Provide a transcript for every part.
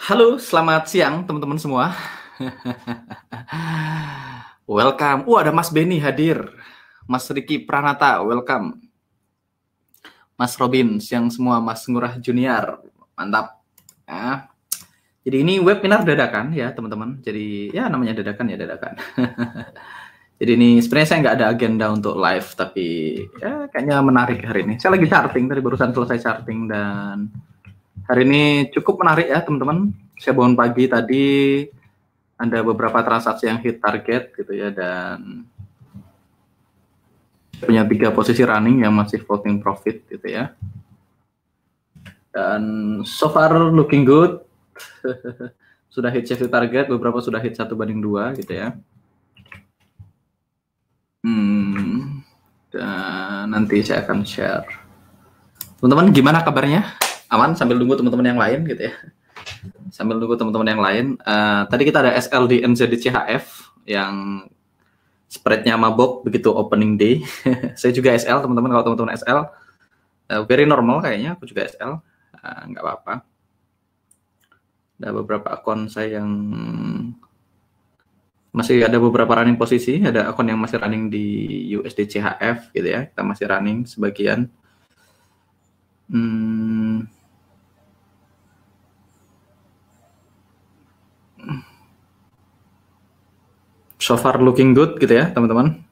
Halo, selamat siang teman-teman semua. Welcome. Ada Mas Benny hadir. Mas Riki Pranata, welcome. Mas Robin, siang semua. Mas Ngurah Junior, mantap. Ya. Jadi ini webinar dadakan ya teman-teman. Jadi ya namanya dadakan ya dadakan. Jadi ini sebenarnya saya nggak ada agenda untuk live, tapi ya kayaknya menarik hari ini. Saya lagi charting, tadi barusan selesai charting dan hari ini cukup menarik ya teman-teman. Saya bangun pagi tadi, ada beberapa transaksi yang hit target gitu ya, dan punya 3 posisi running yang masih floating profit gitu ya. Dan so far looking good. Sudah hit safety target, beberapa sudah hit 1/2 gitu ya. Dan nanti saya akan share. Teman-teman gimana kabarnya? Aman sambil nunggu teman-teman yang lain gitu ya. Sambil nunggu teman-teman yang lain. Tadi kita ada SLD NZDCHF yang spreadnya mabok begitu opening day. Saya juga SL teman-teman, kalau teman-teman SL very normal kayaknya, aku juga SL, nggak apa-apa. Ada beberapa akun saya yang masih ada beberapa running posisi, ada akun yang masih running di USDCHF gitu ya, kita masih running sebagian. So far looking good gitu ya teman-teman.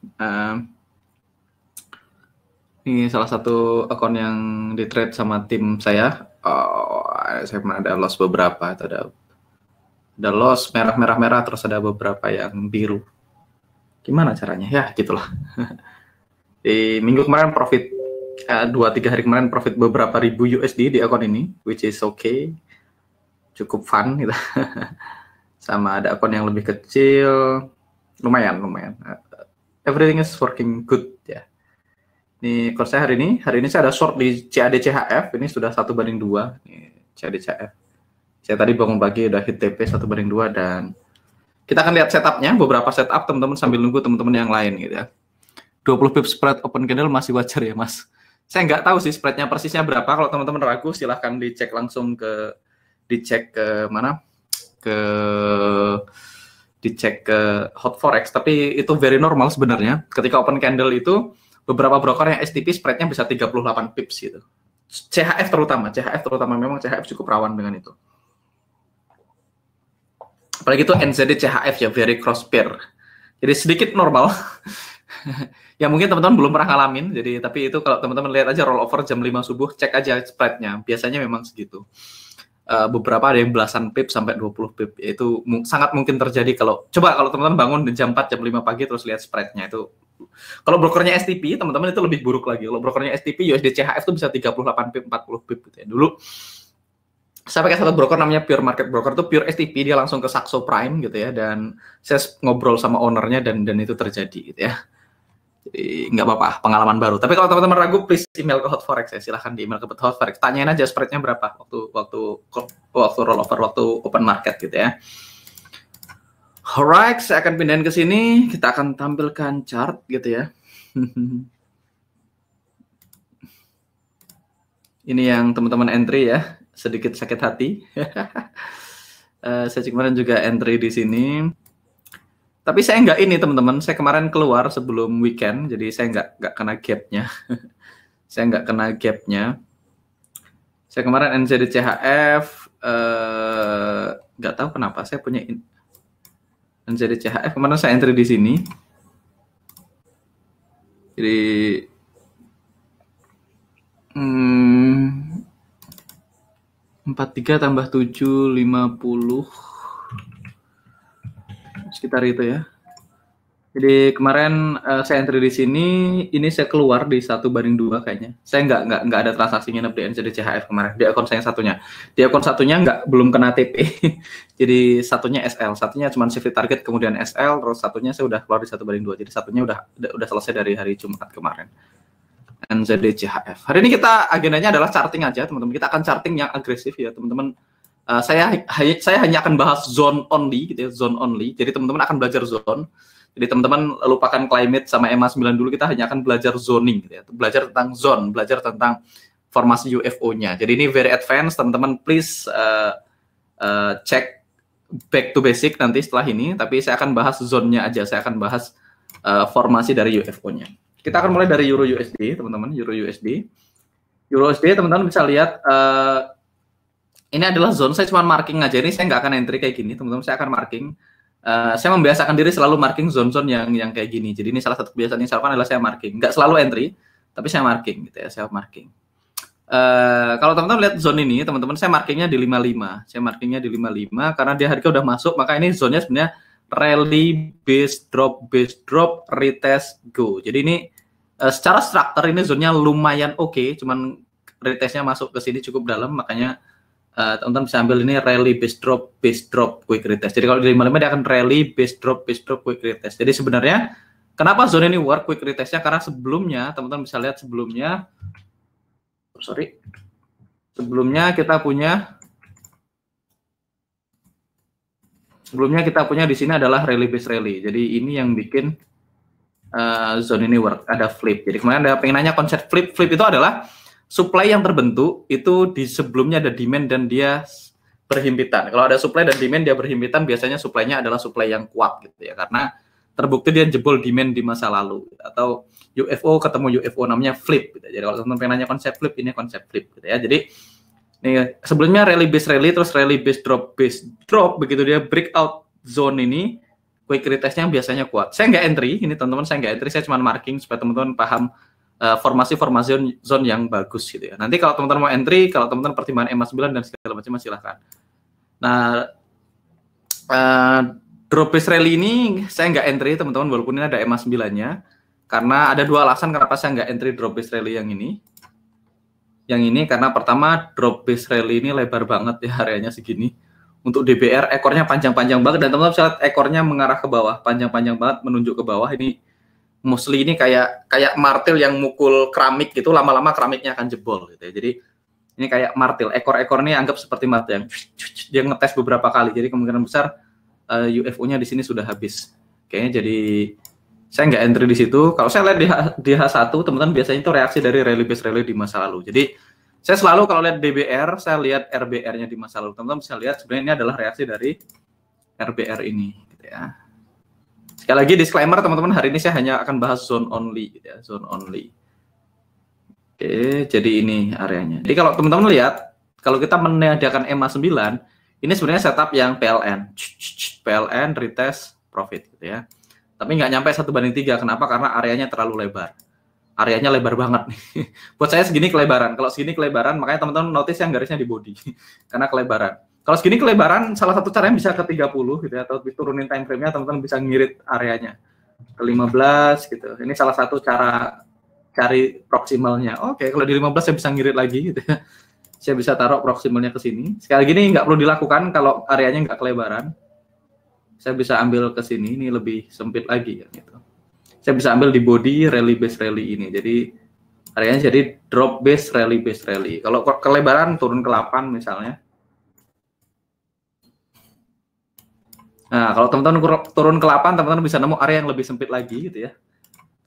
Ini salah satu akun yang di trade sama tim saya. Saya pernah ada loss beberapa, atau ada loss merah, terus ada beberapa yang biru. Gimana caranya? Ya gitulah. Di minggu kemarin profit 2-3 hari kemarin profit beberapa ribu USD di akun ini, which is okay, cukup fun gitu. Sama ada akun yang lebih kecil, lumayan. Everything is working good ya. Ini akun saya hari ini saya ada short di CAD-CHF, ini sudah 1/2 nih, CAD-CHF. Saya tadi bangun pagi udah hit TP 1/2, dan kita akan lihat setupnya, beberapa setup teman-teman sambil nunggu teman-teman yang lain gitu ya. 20 pip spread open candle masih wajar ya Mas? Saya nggak tahu sih spreadnya persisnya berapa. Kalau teman-teman ragu silahkan dicek langsung dicek ke hot forex. Tapi itu very normal sebenarnya. Ketika open candle itu beberapa broker yang STP spreadnya bisa 38 pips gitu. CHF terutama memang CHF cukup rawan dengan itu. Apalagi itu NZD CHF ya, very cross pair. Jadi sedikit normal. Ya mungkin teman-teman belum pernah ngalamin, jadi tapi itu kalau teman-teman lihat aja rollover jam 5 subuh, cek aja spreadnya, biasanya memang segitu. Beberapa ada yang belasan pip sampai 20 pip, itu sangat mungkin terjadi kalau teman-teman bangun di jam 4, jam 5 pagi terus lihat spreadnya itu. Kalau brokernya STP, teman-teman itu lebih buruk lagi. Kalau brokernya STP, USD CHF itu bisa 38 pip, 40 pip gitu ya. Dulu saya pakai satu broker namanya Pure Market Broker, itu Pure STP, dia langsung ke Saxo Prime gitu ya, dan saya ngobrol sama ownernya dan itu terjadi gitu ya. Jadi nggak apa-apa, pengalaman baru. Tapi kalau teman-teman ragu, please email ke Hot Forex ya. Silahkan di email ke Hot Forex. Tanyain aja spreadnya berapa waktu rollover, waktu open market gitu ya. Alright, saya akan pindahin ke sini. Kita akan tampilkan chart gitu ya. Ini yang teman-teman entry ya. Sedikit sakit hati. Saya kemarin juga entry di sini. Tapi saya nggak ini teman-teman, saya kemarin keluar sebelum weekend, jadi saya nggak kena gapnya. Saya kemarin NZD-CHF, nggak tahu kenapa saya punya NZD-CHF, kemarin saya entry di sini. Jadi 43 tambah 7, 50. Sekitar itu ya. Jadi kemarin saya entry di sini, ini saya keluar di 1/2 kayaknya. Saya nggak ada transaksi nginep di NZD-CHF kemarin. Di akun saya yang satunya. Di akun satunya belum kena TP. Jadi satunya SL, satunya cuma safety target kemudian SL, terus satunya saya udah keluar di 1/2. Jadi satunya udah selesai dari hari Jumat kemarin. NZD-CHF. Hari ini kita agendanya adalah charting aja, teman-teman. Kita akan charting yang agresif ya, teman-teman. Saya hanya akan bahas zone only gitu ya, zone only. Jadi teman-teman akan belajar zone. Jadi teman-teman lupakan climate sama MA9 dulu, kita hanya akan belajar zoning gitu ya. Belajar tentang zone, belajar tentang formasi UFO-nya. Jadi ini very advanced, teman-teman please cek back to basic nanti setelah ini, tapi saya akan bahas zone-nya aja, saya akan bahas formasi dari UFO-nya. Kita akan mulai dari Euro USD, teman-teman. Euro USD, teman-teman bisa lihat ini adalah zone. Saya cuma marking aja, ini saya nggak akan entry kayak gini, teman-teman. Saya akan marking. Saya membiasakan diri selalu marking zone-zone yang kayak gini. Jadi ini salah satu kebiasaan yang saya lakukan adalah saya marking. Nggak selalu entry, tapi saya marking gitu ya, saya marking. Kalau teman-teman lihat zone ini, teman-teman, saya markingnya di 55. Saya markingnya di 55 karena dia harga udah masuk, maka ini zone-nya sebenarnya rally base drop, retest go. Jadi ini secara struktur ini zone-nya lumayan oke, cuman retestnya masuk ke sini cukup dalam, makanya teman-teman bisa ambil ini rally base drop quick retest. Jadi kalau di 55 dia akan rally base drop quick retest. Jadi sebenarnya kenapa zone ini work quick retestnya, karena sebelumnya teman-teman bisa lihat sebelumnya kita punya di sini adalah rally base rally. Jadi ini yang bikin zone ini work, ada flip. Jadi kemarin ada pengen nanya konsep flip itu adalah supply yang terbentuk itu di sebelumnya ada demand dan dia berhimpitan. Kalau ada supply dan demand dia berhimpitan, biasanya supply-nya adalah supply yang kuat gitu ya, karena terbukti dia jebol demand di masa lalu, atau UFO ketemu UFO namanya flip gitu. Jadi kalau teman-teman pengen nanya konsep flip, ini konsep flip gitu ya. Jadi ini sebelumnya rally base rally, terus rally base drop, begitu dia breakout zone ini quick retestnya biasanya kuat. Saya nggak entry, ini teman-teman, saya nggak entry, saya cuma marking supaya teman-teman paham formasi zone yang bagus gitu ya. Nanti kalau teman-teman mau entry, kalau teman-teman pertimbangan EMA 9 dan segala macam, silahkan. Nah, drop base rally ini saya nggak entry, teman-teman, walaupun ini ada EMA 9-nya, karena ada dua alasan kenapa saya nggak entry drop base rally yang ini. Yang ini karena pertama, drop base rally ini lebar banget ya, areanya segini. Untuk DBR ekornya panjang-panjang banget, dan teman-teman bisa lihat ekornya mengarah ke bawah, panjang-panjang banget menunjuk ke bawah. Ini mostly ini kayak martil yang mukul keramik gitu, lama-lama keramiknya akan jebol gitu ya. Jadi ini kayak martil, ekor-ekor ini anggap seperti martil yang dia ngetes beberapa kali. Jadi kemungkinan besar UFO-nya di sini sudah habis. Kayaknya jadi saya nggak entry di situ. Kalau saya lihat di H1, teman-teman, biasanya itu reaksi dari rally base rally di masa lalu. Jadi saya selalu kalau lihat DBR, saya lihat RBR-nya di masa lalu. Teman-teman bisa lihat sebenarnya ini adalah reaksi dari RBR ini gitu ya. Sekali lagi disclaimer, teman-teman, hari ini saya hanya akan bahas zone only gitu ya, zone only. Oke, jadi ini areanya. Jadi kalau teman-teman lihat, kalau kita meniadakan EMA 9, ini sebenarnya setup yang PLN retest profit gitu ya. Tapi nggak nyampe 1/3. Kenapa? Karena areanya terlalu lebar. Areanya lebar banget nih. Buat saya segini kelebaran. Kalau segini kelebaran, makanya teman-teman notice yang garisnya di body. Karena kelebaran. Kalau segini kelebaran, salah satu caranya bisa ke 30 gitu ya, atau diturunin time frame-nya, teman-teman bisa ngirit areanya ke 15 gitu. Ini salah satu cara cari proximalnya. Oke, kalau di 15 saya bisa ngirit lagi gitu ya. Saya bisa taruh proximalnya ke sini. Sekali lagi ini nggak perlu dilakukan kalau areanya nggak kelebaran. Saya bisa ambil ke sini, ini lebih sempit lagi ya gitu. Saya bisa ambil di body rally base rally ini. Jadi areanya jadi drop base rally. Kalau kelebaran turun ke 8 misalnya. Nah, kalau teman-teman turun ke 8, teman-teman bisa nemu area yang lebih sempit lagi gitu ya.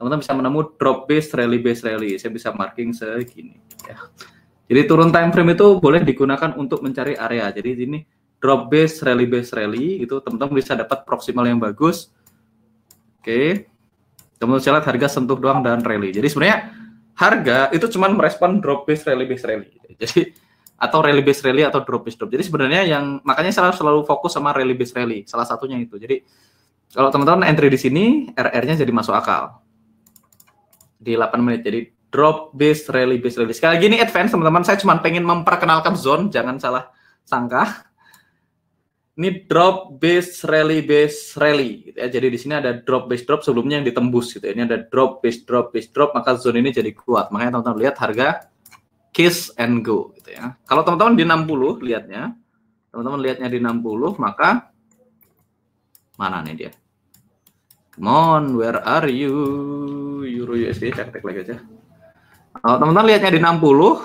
Teman-teman bisa menemu drop base rally. Saya bisa marking segini ya. Jadi turun time frame itu boleh digunakan untuk mencari area. Jadi ini drop base rally itu teman-teman bisa dapat proximal yang bagus. Oke. Teman-teman bisa lihat harga sentuh doang dan rally. Jadi sebenarnya harga itu cuma merespon drop base rally. Jadi atau rally base rally atau drop base drop. Jadi sebenarnya yang makanya saya selalu fokus sama rally base rally. Salah satunya itu. Jadi kalau teman-teman entry di sini, RR-nya jadi masuk akal. Di 8 menit. Jadi drop base rally. Sekali lagi ini advance, teman-teman. Saya cuma pengen memperkenalkan zone, jangan salah sangka. Ini drop base rally gitu ya. Jadi di sini ada drop base drop sebelumnya yang ditembus gitu ya. Ini ada drop base drop, maka zone ini jadi kuat. Makanya teman-teman lihat harga kiss and go gitu ya. Kalau teman-teman di 60 lihatnya, teman-teman lihatnya di 60, maka mana nih dia? Come on, where are you? Euro USD, cek lagi aja. Kalau teman-teman lihatnya di 60,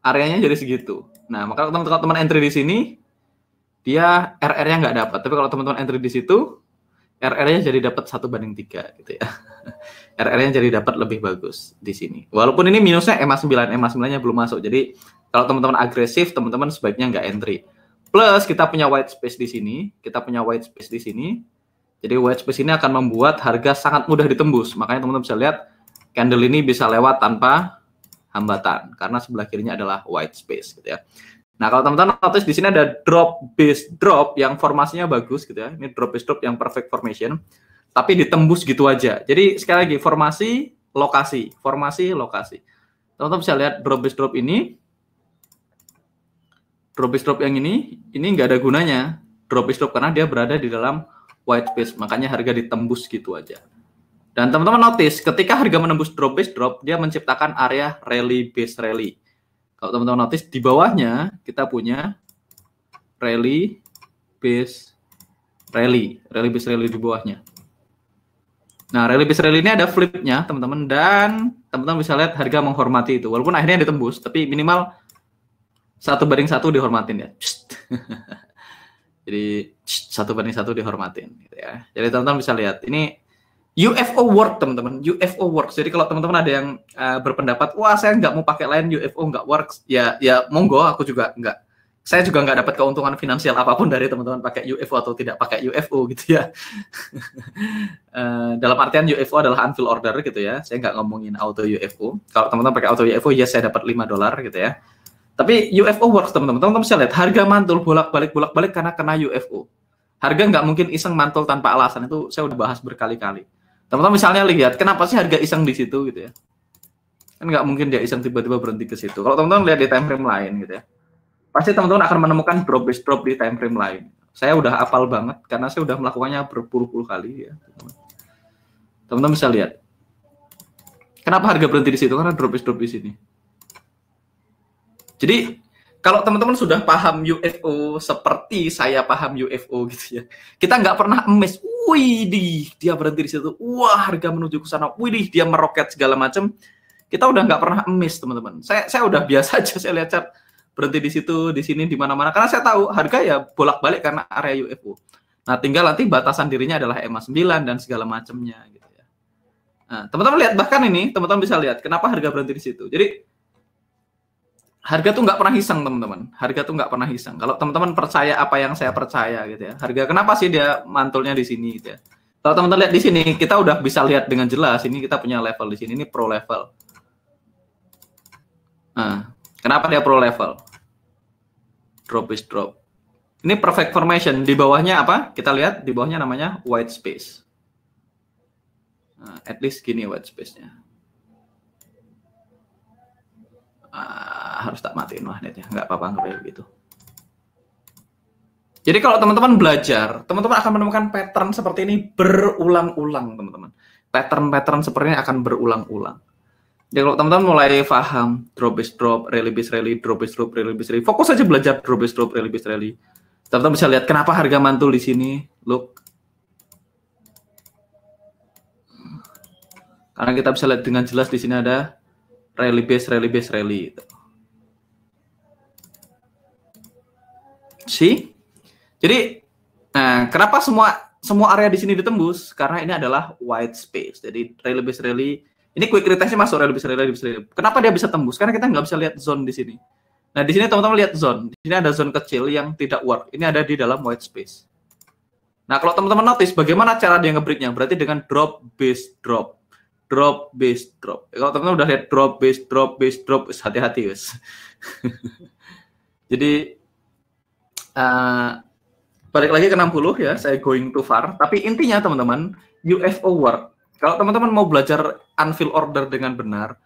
areanya jadi segitu. Nah, maka kalau teman-teman entry di sini, dia RR-nya nggak dapat. Tapi kalau teman-teman entry di situ, RR-nya jadi dapat 1/3 gitu ya. RR-nya jadi dapat lebih bagus di sini. Walaupun ini minusnya EMA 9-nya belum masuk. Jadi kalau teman-teman agresif, teman-teman sebaiknya nggak entry. Plus kita punya white space di sini, Jadi white space ini akan membuat harga sangat mudah ditembus. Makanya teman-teman bisa lihat candle ini bisa lewat tanpa hambatan karena sebelah kirinya adalah white space gitu ya. Nah, kalau teman-teman notice di sini ada drop base drop yang formasinya bagus gitu ya. Ini drop base drop yang perfect formation, tapi ditembus gitu aja. Jadi sekali lagi formasi lokasi. Teman-teman bisa lihat drop base drop ini. Drop base drop yang ini nggak ada gunanya. Drop base drop karena dia berada di dalam white space, makanya harga ditembus gitu aja. Dan teman-teman notice, ketika harga menembus drop base drop, dia menciptakan area rally base rally. Kalau teman-teman notice, di bawahnya kita punya rally base rally di bawahnya. Nah, rally base rally ini ada flipnya, teman-teman, dan teman-teman bisa lihat harga menghormati itu. Walaupun akhirnya ditembus, tapi minimal 1:1 dihormatin ya. Jadi 1:1 dihormatin gitu ya. Jadi teman-teman bisa lihat ini UFO work, teman-teman. UFO works. Jadi kalau teman-teman ada yang berpendapat, wah saya nggak mau pakai lain, UFO nggak works, ya monggo, aku juga nggak. Saya juga nggak dapat keuntungan finansial apapun dari teman-teman pakai UFO atau tidak pakai UFO gitu ya. Dalam artian UFO adalah unfilled order gitu ya. Saya nggak ngomongin auto UFO. Kalau teman-teman pakai auto UFO, ya saya dapat $5 gitu ya. Tapi UFO works, teman-teman. Teman-teman bisa lihat harga mantul bolak-balik karena kena UFO. Harga nggak mungkin iseng mantul tanpa alasan, itu saya udah bahas berkali-kali. Teman-teman misalnya lihat kenapa sih harga iseng di situ gitu ya. Kan nggak mungkin dia iseng tiba-tiba berhenti ke situ. Kalau teman-teman lihat di time frame lain gitu ya, pasti teman-teman akan menemukan drop base drop di time frame lain. Saya udah hafal banget karena saya udah melakukannya berpuluh-puluh kali ya. Teman-teman bisa lihat. Kenapa harga berhenti di situ? Karena drop base drop di sini. Jadi kalau teman-teman sudah paham UFO seperti saya paham UFO gitu ya, kita nggak pernah emes. Widih, dia berhenti di situ. Wah, harga menuju ke sana. Widih, dia meroket segala macam. Kita udah nggak pernah emes, teman-teman. Saya udah biasa aja. Saya lihat chart berhenti di situ, di sini, di mana-mana. Karena saya tahu harga ya bolak-balik karena area UFO. Nah, tinggal nanti batasan dirinya adalah EMA 9 dan segala macamnya gitu ya. Nah, teman-teman lihat bahkan ini, teman-teman bisa lihat kenapa harga berhenti di situ. Jadi harga tuh nggak pernah hisang, teman-teman. Harga tuh nggak pernah hisang. Kalau teman-teman percaya apa yang saya percaya gitu ya. Harga kenapa sih dia mantulnya di sini gitu ya. Kalau teman-teman lihat di sini, kita udah bisa lihat dengan jelas. Ini kita punya level di sini. Ini pro level. Nah, kenapa dia pro level? Drop is drop. Ini perfect formation. Di bawahnya apa? Kita lihat di bawahnya namanya white space. Nah, at least gini white space-nya. Harus tak matiin magnetnya, nggak apa-apa kayak gitu. Jadi kalau teman-teman belajar, teman-teman akan menemukan pattern seperti ini berulang-ulang, teman-teman. Pattern-pattern seperti ini akan berulang-ulang. Jadi kalau teman-teman mulai paham drop base drop, rally base rally, drop base drop, rally base rally, fokus aja belajar drop base drop, rally base rally. Teman-teman bisa lihat kenapa harga mantul di sini. Look, karena kita bisa lihat dengan jelas di sini ada rally base rally. See? Jadi, nah, kenapa semua area di sini ditembus? Karena ini adalah white space. Jadi rally base rally, ini quick retest-nya masuk rally base rally. Kenapa dia bisa tembus? Karena kita nggak bisa lihat zone di sini. Nah, di sini teman-teman lihat zone. Di sini ada zone kecil yang tidak work. Ini ada di dalam white space. Nah, kalau teman-teman notice bagaimana cara dia nge-breaknya? Berarti dengan drop base drop. Drop base drop. Kalau teman-teman udah lihat drop base drop, hati-hati guys. Jadi balik lagi ke 60 ya, saya going too far. Tapi intinya teman-teman, UFO work. Kalau teman-teman mau belajar unfilled order dengan benar,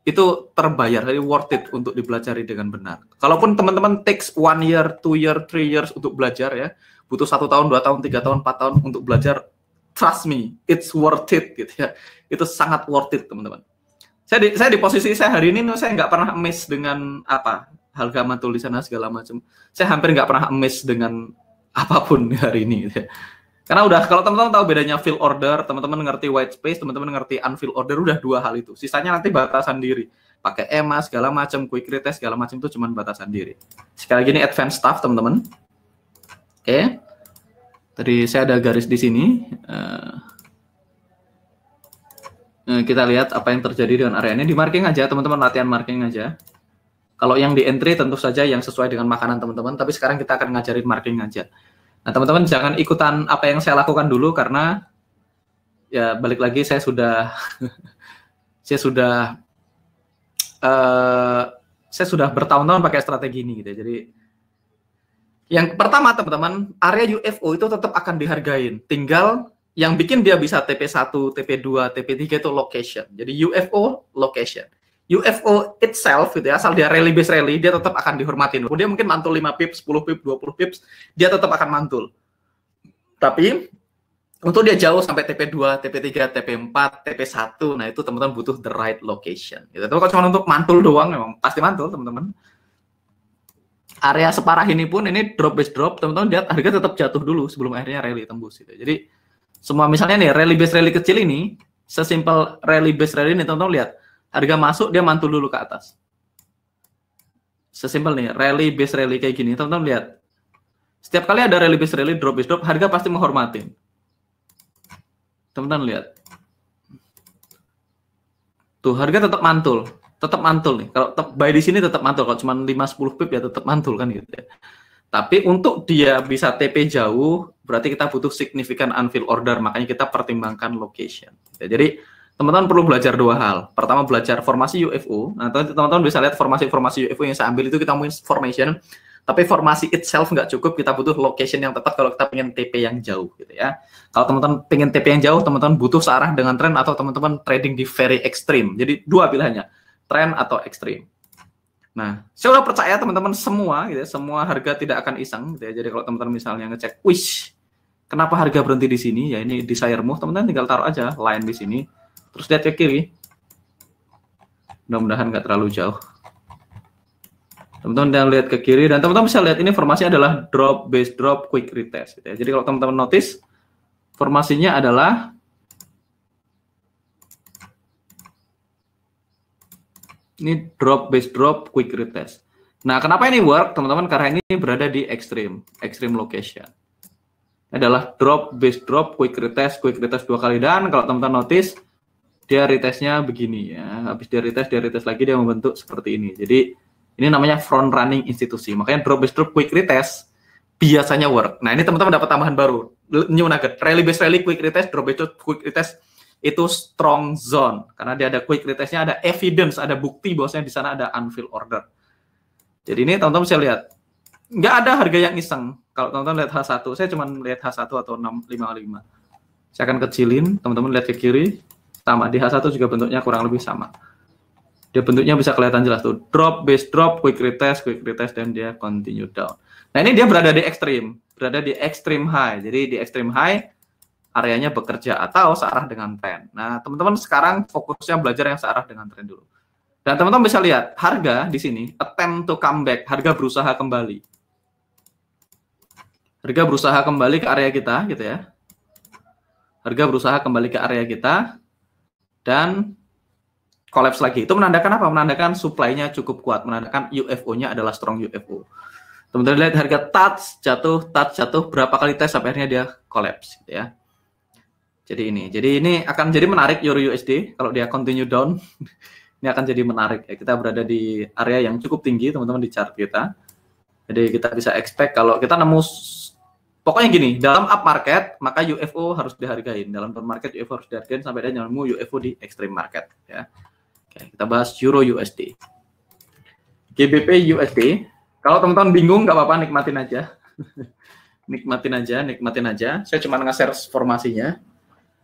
itu terbayar, jadi worth it untuk dipelajari dengan benar. Kalaupun teman-teman takes 1 year, 2 year, 3 years untuk belajar ya, butuh 1 tahun, 2 tahun, 3 tahun, 4 tahun untuk belajar, trust me, it's worth it gitu ya. Itu sangat worth it, teman-teman. Saya di posisi saya hari ini, saya nggak pernah miss dengan apa, harga mantul di sana segala macam. Saya hampir nggak pernah miss dengan apapun hari ini. Gitu ya. Karena udah, kalau teman-teman tahu bedanya fill order, teman-teman ngerti white space, teman-teman ngerti unfill order, udah 2 hal itu. Sisanya nanti batasan diri. Pakai EMA segala macam, quick retest segala macam itu cuma batasan diri. Sekali lagi ini advanced stuff, teman-teman. Oke. Tadi saya ada garis di sini. Kita lihat apa yang terjadi dengan area ini. Di marking aja, teman-teman, latihan marking aja. Kalau yang di entry tentu saja yang sesuai dengan makanan teman-teman, tapi sekarang kita akan ngajarin marking aja. Nah, teman-teman jangan ikutan apa yang saya lakukan dulu karena ya balik lagi saya sudah saya sudah bertahun-tahun pakai strategi ini gitu. Jadi yang pertama teman-teman, area UFO itu tetap akan dihargain. Tinggal yang bikin dia bisa TP1, TP2, TP3 itu location. Jadi UFO location. UFO itself gitu ya, asal dia rally base rally, dia tetap akan dihormatin. Dia mungkin mantul 5 pips, 10 pips, 20 pips, dia tetap akan mantul. Tapi untuk dia jauh sampai TP2, TP3, TP4, TP1, nah itu teman-teman butuh the right location. Gitu. Tapi kalau cuma untuk mantul doang, memang pasti mantul teman-teman. Area separah ini pun ini drop base drop, teman-teman lihat harga tetap jatuh dulu sebelum akhirnya rally tembus. Gitu. Jadi semua misalnya nih rally base rally kecil ini, sesimpel rally base rally ini teman-teman lihat, harga masuk dia mantul dulu ke atas. Sesimpel nih rally base rally kayak gini, teman-teman lihat. Setiap kali ada rally base rally, drop base drop, harga pasti menghormatin. Teman-teman lihat. Tuh, harga tetap mantul nih. Kalau buy di sini tetap mantul, kalau cuma 5-10 pip ya tetap mantul kan gitu ya. Tapi untuk dia bisa TP jauh, berarti kita butuh signifikan unfill order, makanya kita pertimbangkan location. Ya, jadi teman-teman perlu belajar dua hal. Pertama belajar formasi UFO. Nah, teman-teman bisa lihat formasi UFO yang saya ambil itu kita ngomongin formation. Tapi formasi itself nggak cukup, kita butuh location yang tepat kalau kita pengen TP yang jauh gitu ya. Kalau teman-teman pengen TP yang jauh, teman-teman butuh searah dengan tren atau teman-teman trading di very extreme. Jadi dua pilihannya, tren atau ekstrim. Nah, saya udah percaya teman-teman semua gitu ya, semua harga tidak akan iseng gitu ya. Jadi kalau teman-teman misalnya ngecek, wish, kenapa harga berhenti di sini? Ya ini desire move, teman-teman tinggal taruh aja line di sini, terus lihat ke kiri. Mudah-mudahan nggak terlalu jauh. Teman-teman yang lihat ke kiri dan teman-teman bisa lihat ini formasinya adalah drop base drop quick retest gitu ya. Jadi kalau teman-teman notice formasinya adalah ini drop base drop quick retest. Nah, kenapa ini work teman-teman? Karena ini berada di extreme location. Adalah drop base drop quick retest 2 kali, dan kalau teman-teman notice dia retestnya begini ya. Habis dia retest lagi dia membentuk seperti ini. Jadi ini namanya front running institusi. Makanya drop base drop quick retest biasanya work. Nah, ini teman-teman dapat tambahan baru. New nugget. Rally base rally quick retest, drop base drop quick retest itu strong zone. Karena dia ada quick retestnya, ada evidence, ada bukti bahwasanya di sana ada unfill order. Jadi ini teman-teman bisa lihat. Nggak ada harga yang iseng. Kalau teman-teman lihat H1, saya cuma lihat H1 atau 655. Saya akan kecilin, teman-teman lihat ke kiri. Sama, di H1 juga bentuknya kurang lebih sama. Dia bentuknya bisa kelihatan jelas tuh, drop base drop quick retest dan dia continue down. Nah, ini dia berada di extreme high. Jadi di extreme high areanya bekerja atau searah dengan tren. Nah, teman-teman sekarang fokusnya belajar yang searah dengan tren dulu. Dan teman-teman bisa lihat harga di sini attempt to come back, harga berusaha kembali. Harga berusaha kembali ke area kita gitu ya. Harga berusaha kembali ke area kita dan collapse lagi. Itu menandakan apa? Menandakan supply-nya cukup kuat, menandakan UFO-nya adalah strong UFO. Teman-teman lihat harga touch jatuh berapa kali tes sampai akhirnya dia collapse gitu ya. Jadi ini akan jadi menarik Euro USD kalau dia continue down. Ini akan jadi menarik ya. Kita berada di area yang cukup tinggi teman-teman di chart kita. Jadi kita bisa expect kalau kita nemu, pokoknya gini, dalam up market maka UFO harus dihargain, dalam down market UFO harus dihargain sampai dia nemu UFO di extreme market ya. Oke, kita bahas Euro USD. GBP USD. Kalau teman-teman bingung nggak apa-apa, nikmatin aja. nikmatin aja. Saya cuma nge-share formasinya.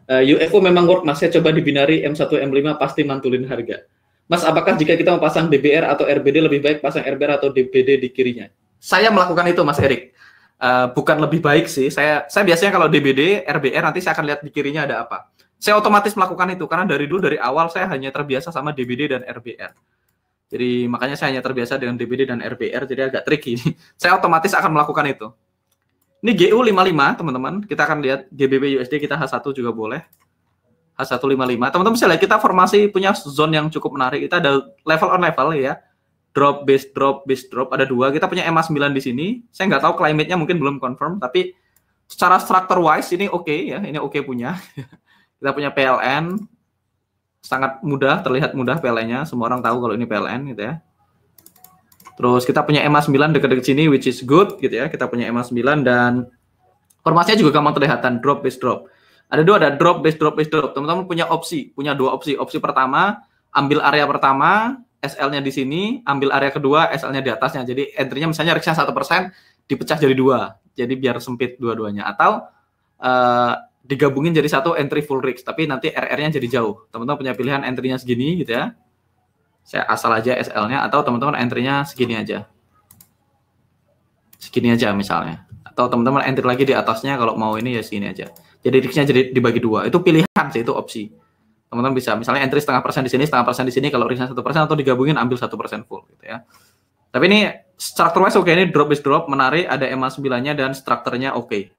UFO memang work, Mas. Saya coba di binari M1 M5 pasti mantulin harga. Mas, apakah jika kita mau pasang DBR atau RBD lebih baik pasang RBR atau DBD di kirinya? Saya melakukan itu, Mas Erik. Bukan lebih baik sih. Saya biasanya kalau DBD, RBR nanti saya akan lihat di kirinya ada apa. Saya otomatis melakukan itu karena dari awal saya hanya terbiasa sama DBD dan RBR. Jadi makanya saya hanya terbiasa dengan DBD dan RBR, jadi agak tricky. Saya otomatis akan melakukan itu. Ini GU55 teman-teman, kita akan lihat GBP USD kita H1 juga boleh. H155. Teman-teman bisa lihat kita formasi punya zone yang cukup menarik. Kita ada level on level ya. Drop base drop ada 2. Kita punya EMA 9 di sini. Saya nggak tahu climate-nya mungkin belum confirm, tapi secara structure wise ini oke ya, ini oke punya. Kita punya PLN, sangat mudah, terlihat mudah PLN-nya, semua orang tahu kalau ini PLN gitu ya. Terus kita punya EMA 9 dekat-dekat sini, which is good gitu ya. Kita punya EMA 9 dan formasinya juga gampang kelihatan, drop base drop. Ada dua, ada drop base drop base drop. Teman-teman punya dua opsi. Opsi pertama, ambil area pertama, SL-nya di sini, ambil area kedua, SL-nya di atasnya. Jadi entry-nya misalnya risk-nya 1%, dipecah jadi 2. Jadi biar sempit dua-duanya. Atau digabungin jadi satu entry full risk, tapi nanti RR-nya jadi jauh. Teman-teman punya pilihan entry-nya segini gitu ya. Saya asal aja SL-nya, atau teman-teman entry-nya segini aja. Segini aja misalnya. Atau teman-teman entry lagi di atasnya, kalau mau ini ya segini aja. Jadi risk-nya jadi dibagi 2. Itu pilihan sih, itu opsi. Teman-teman bisa misalnya entry 0,5% di sini, 0,5% di sini, kalau risk-nya 1%, atau digabungin ambil 1% full gitu ya. Tapi ini structure wise oke, ini drop base drop menarik, ada EMA 9-nya dan strukturnya oke.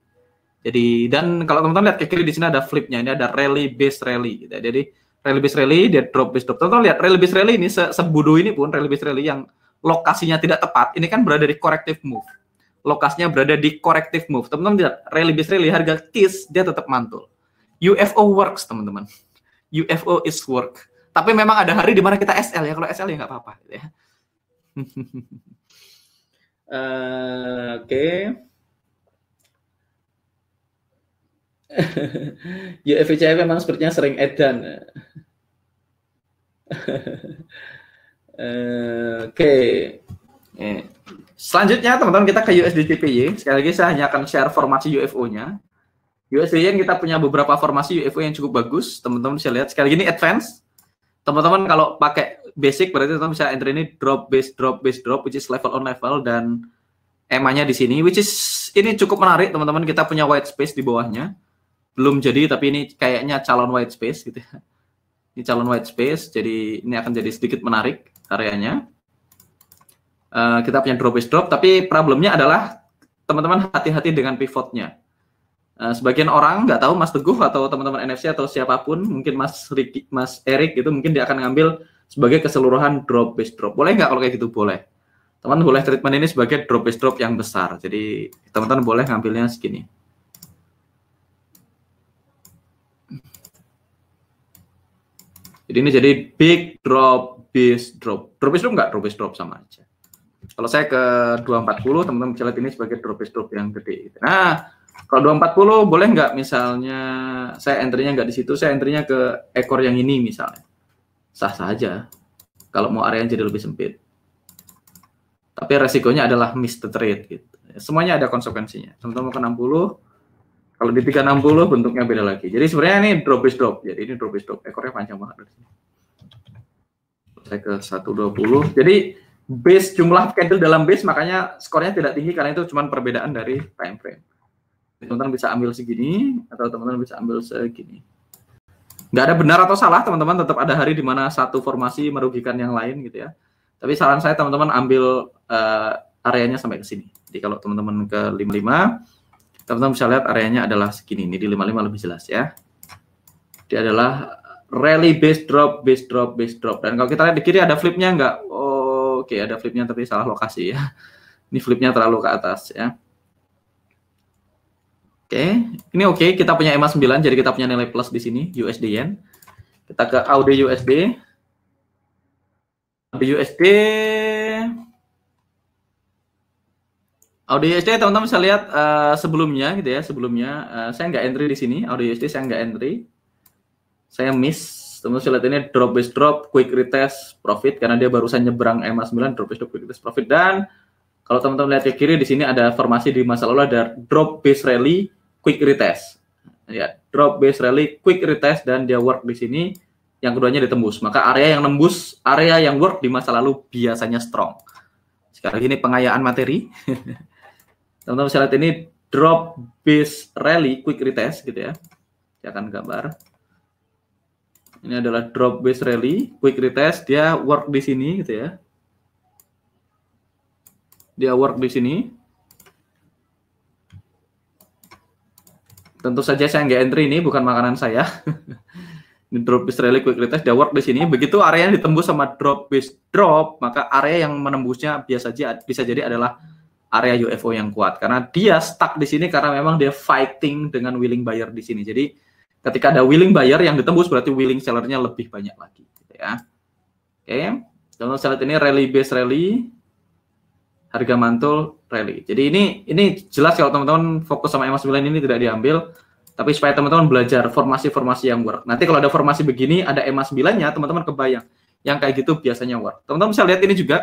Jadi dan kalau teman-teman lihat ke kiri di sini ada flip-nya, ini ada rally base rally gitu ya. Jadi rally base rally, dia drop base drop. Teman-teman lihat rally base rally ini sebodoh ini pun rally base rally yang lokasinya tidak tepat, ini kan berada di corrective move. Lokasinya berada di corrective move. Teman-teman lihat rally base rally harga KIS dia tetap mantul. UFO works, teman-teman. UFO is work. Tapi memang ada hari di mana kita SL ya. Kalau SL ya nggak apa-apa gitu ya. Oke. UFCF memang sepertinya sering edan. Oke. Selanjutnya teman-teman kita ke USD/JPY. Sekali lagi saya hanya akan share formasi UFO-nya. USD-yen kita punya beberapa formasi UFO yang cukup bagus. Teman-teman bisa lihat. Sekali lagi ini advance. Teman-teman kalau pakai basic berarti teman-teman bisa entry ini drop base drop base drop, which is level on level, dan EMA-nya di sini, which is ini cukup menarik teman-teman. Kita punya white space di bawahnya. Belum jadi, tapi ini kayaknya calon white space gitu ya. Ini calon white space, jadi ini akan jadi sedikit menarik areanya. Kita punya drop base drop, tapi problemnya adalah teman-teman hati-hati dengan pivotnya. Sebagian orang nggak tahu, Mas Teguh atau teman-teman NFC atau siapapun, mungkin Mas Ricky, Mas Erik gitu, mungkin dia akan ngambil sebagai keseluruhan drop base drop. Boleh nggak kalau kayak gitu? Boleh. Teman-teman boleh treatment ini sebagai drop base drop yang besar. Jadi teman-teman boleh ngambilnya segini. Jadi ini jadi big drop base drop. Drop base drop nggak? Drop base drop sama aja. Kalau saya ke 240, teman-teman bisa lihat ini sebagai drop base drop yang gede. Nah, kalau 240 boleh nggak misalnya saya entry-nya nggak di situ, saya entry-nya ke ekor yang ini misalnya. Sah-sah aja. Kalau mau area yang jadi lebih sempit. Tapi resikonya adalah miss the trade gitu. Semuanya ada konsekuensinya. Teman-teman ke 60, kalau di 360 bentuknya beda lagi. Jadi sebenarnya ini drop base drop. Jadi ini drop base drop. Ekornya panjang banget. Saya ke 120. Jadi base jumlah candle dalam base makanya skornya tidak tinggi karena itu cuma perbedaan dari time frame. Teman-teman bisa ambil segini atau teman-teman bisa ambil segini. Nggak ada benar atau salah, teman-teman, tetap ada hari di mana satu formasi merugikan yang lain gitu ya. Tapi saran saya teman-teman ambil areanya sampai ke sini. Jadi kalau teman-teman ke 55, teman-teman bisa lihat areanya adalah segini. Ini di 55 lebih jelas ya. Dia adalah rally base drop, base drop, base drop. Dan kalau kita lihat di kiri ada flipnya nggak? Oh, oke, ada flipnya tapi salah lokasi ya. Ini flipnya terlalu ke atas ya. Oke, ini oke. Kita punya EMA 9, jadi kita punya nilai plus di sini, USD yen. Kita ke AUD USD. AUD USD. AUD USD teman-teman bisa lihat sebelumnya gitu ya, sebelumnya saya nggak entry di sini, AUD USD saya nggak entry. Saya miss. Teman-teman bisa lihat ini drop base drop, quick retest profit karena dia barusan nyebrang EMA 9, drop base drop, quick retest profit. Dan kalau teman-teman lihat ke kiri di sini ada formasi di masa lalu ada drop base rally, quick retest. Ya, drop base rally, quick retest, dan dia work di sini. Yang keduanya ditembus. Maka area yang nembus, area yang work di masa lalu biasanya strong. Sekali lagi ini pengayaan materi. Teman-teman bisa lihat ini drop base rally, quick retest gitu ya. Saya akan gambar. Ini adalah drop base rally, quick retest. Dia work di sini gitu ya. Dia work di sini. Tentu saja saya nggak entry, ini bukan makanan saya. Ini drop base rally, quick retest, dia work di sini. Begitu area yang ditembus sama drop base drop, maka area yang menembusnya bisa jadi adalah area UFO yang kuat. Karena dia stuck di sini karena memang dia fighting dengan willing buyer di sini. Jadi ketika ada willing buyer yang ditembus berarti willing sellernya lebih banyak lagi. Gitu ya. Oke, teman-teman lihat ini rally base rally. harga mantul, rally. Jadi ini jelas kalau teman-teman fokus sama EMA 9 ini tidak diambil, tapi supaya teman-teman belajar formasi-formasi yang work. Nanti kalau ada formasi begini, ada EMA 9-nya, teman-teman kebayang. Yang kayak gitu biasanya work. Teman-teman bisa lihat ini juga.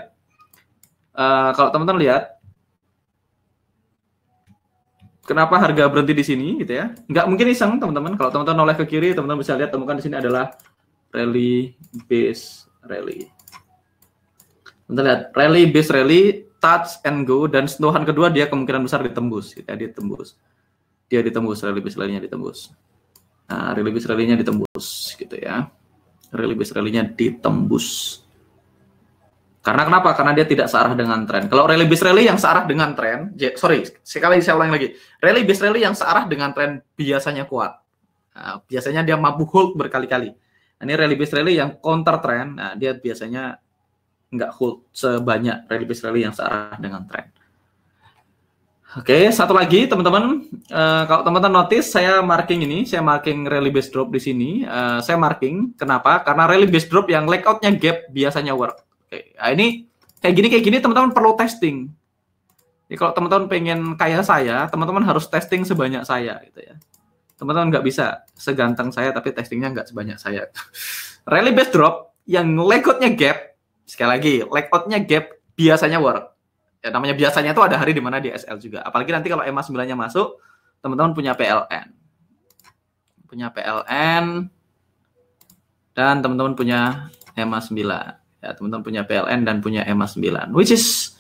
Kalau teman-teman lihat, kenapa harga berhenti di sini gitu ya? Nggak mungkin iseng teman-teman. Kalau teman-teman noleh ke kiri, teman-teman bisa lihat temukan di sini adalah rally base rally. Teman-teman lihat rally base rally, touch and go, dan sentuhan kedua dia kemungkinan besar ditembus. Gitu ya, dia ditembus rally base rally-nya ditembus. Nah, rally base rally-nya ditembus gitu ya. Rally base rally-nya ditembus. Karena kenapa? Karena dia tidak searah dengan tren. Kalau rally base rally yang searah dengan tren, sekali saya ulang lagi. Rally base rally yang searah dengan tren biasanya kuat. Nah, biasanya dia mampu hold berkali-kali. Ini rally base rally yang counter tren, nah dia biasanya nggak hold sebanyak rally base rally yang searah dengan tren. Oke, satu lagi teman-teman, kalau teman-teman notice saya marking rally base drop di sini. Saya marking, kenapa? Karena rally base drop yang layoutnya gap biasanya work. Oke, nah ini kayak gini teman-teman perlu testing. Jadi kalau teman-teman pengen kayak saya, teman-teman harus testing sebanyak saya gitu ya. Teman-teman nggak bisa seganteng saya tapi testingnya nggak sebanyak saya. Rally base drop yang layoutnya gap, sekali lagi layoutnya gap biasanya work. Ya, namanya biasanya itu ada hari di mana di SL juga. Apalagi nanti kalau EMA 9-nya masuk, teman-teman punya PLN. Punya PLN dan teman-teman punya EMA 9. Ya, teman-teman punya PLN dan punya EMA 9, which is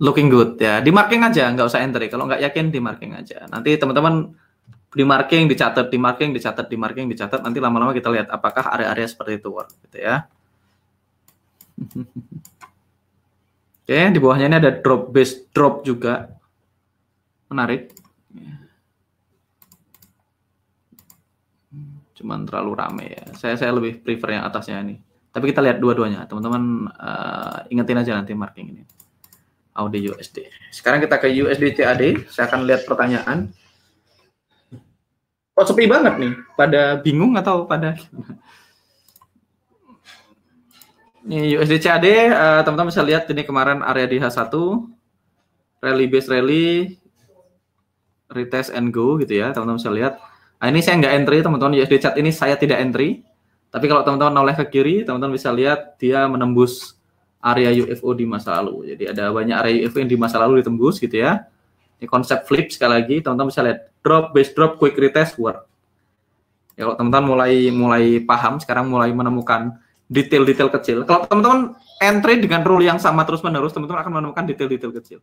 looking good ya. Di marking aja, nggak usah entry. Kalau nggak yakin, di marking aja. Nanti teman-teman di marking, dicatat, di marking, dicatat, di marking, dicatat. Nanti lama-lama kita lihat apakah area-area seperti itu work, gitu ya. Oke, di bawahnya ini ada drop base drop juga. Menarik. Cuman terlalu rame ya. Saya lebih prefer yang atasnya ini. Tapi kita lihat dua-duanya, teman-teman ingetin aja nanti marking ini. AUD USD. Sekarang kita ke USD CAD. Saya akan lihat pertanyaan. Kok sepi banget nih? Pada bingung atau pada ini USD CAD, teman-teman bisa lihat ini kemarin area di H1, rally base rally, retest and go gitu ya, teman-teman bisa lihat. Nah, ini saya nggak entry, teman-teman. USD CAD ini saya tidak entry. Tapi kalau teman-teman noleh ke kiri, teman-teman bisa lihat dia menembus area UFO di masa lalu. Jadi ada banyak area UFO yang di masa lalu ditembus gitu ya. Ini konsep flip sekali lagi, teman-teman bisa lihat drop, base drop, quick retest, work. Ya kalau teman-teman mulai paham, sekarang mulai menemukan detail-detail kecil. Kalau teman-teman entry dengan rule yang sama terus-menerus, teman-teman akan menemukan detail-detail kecil.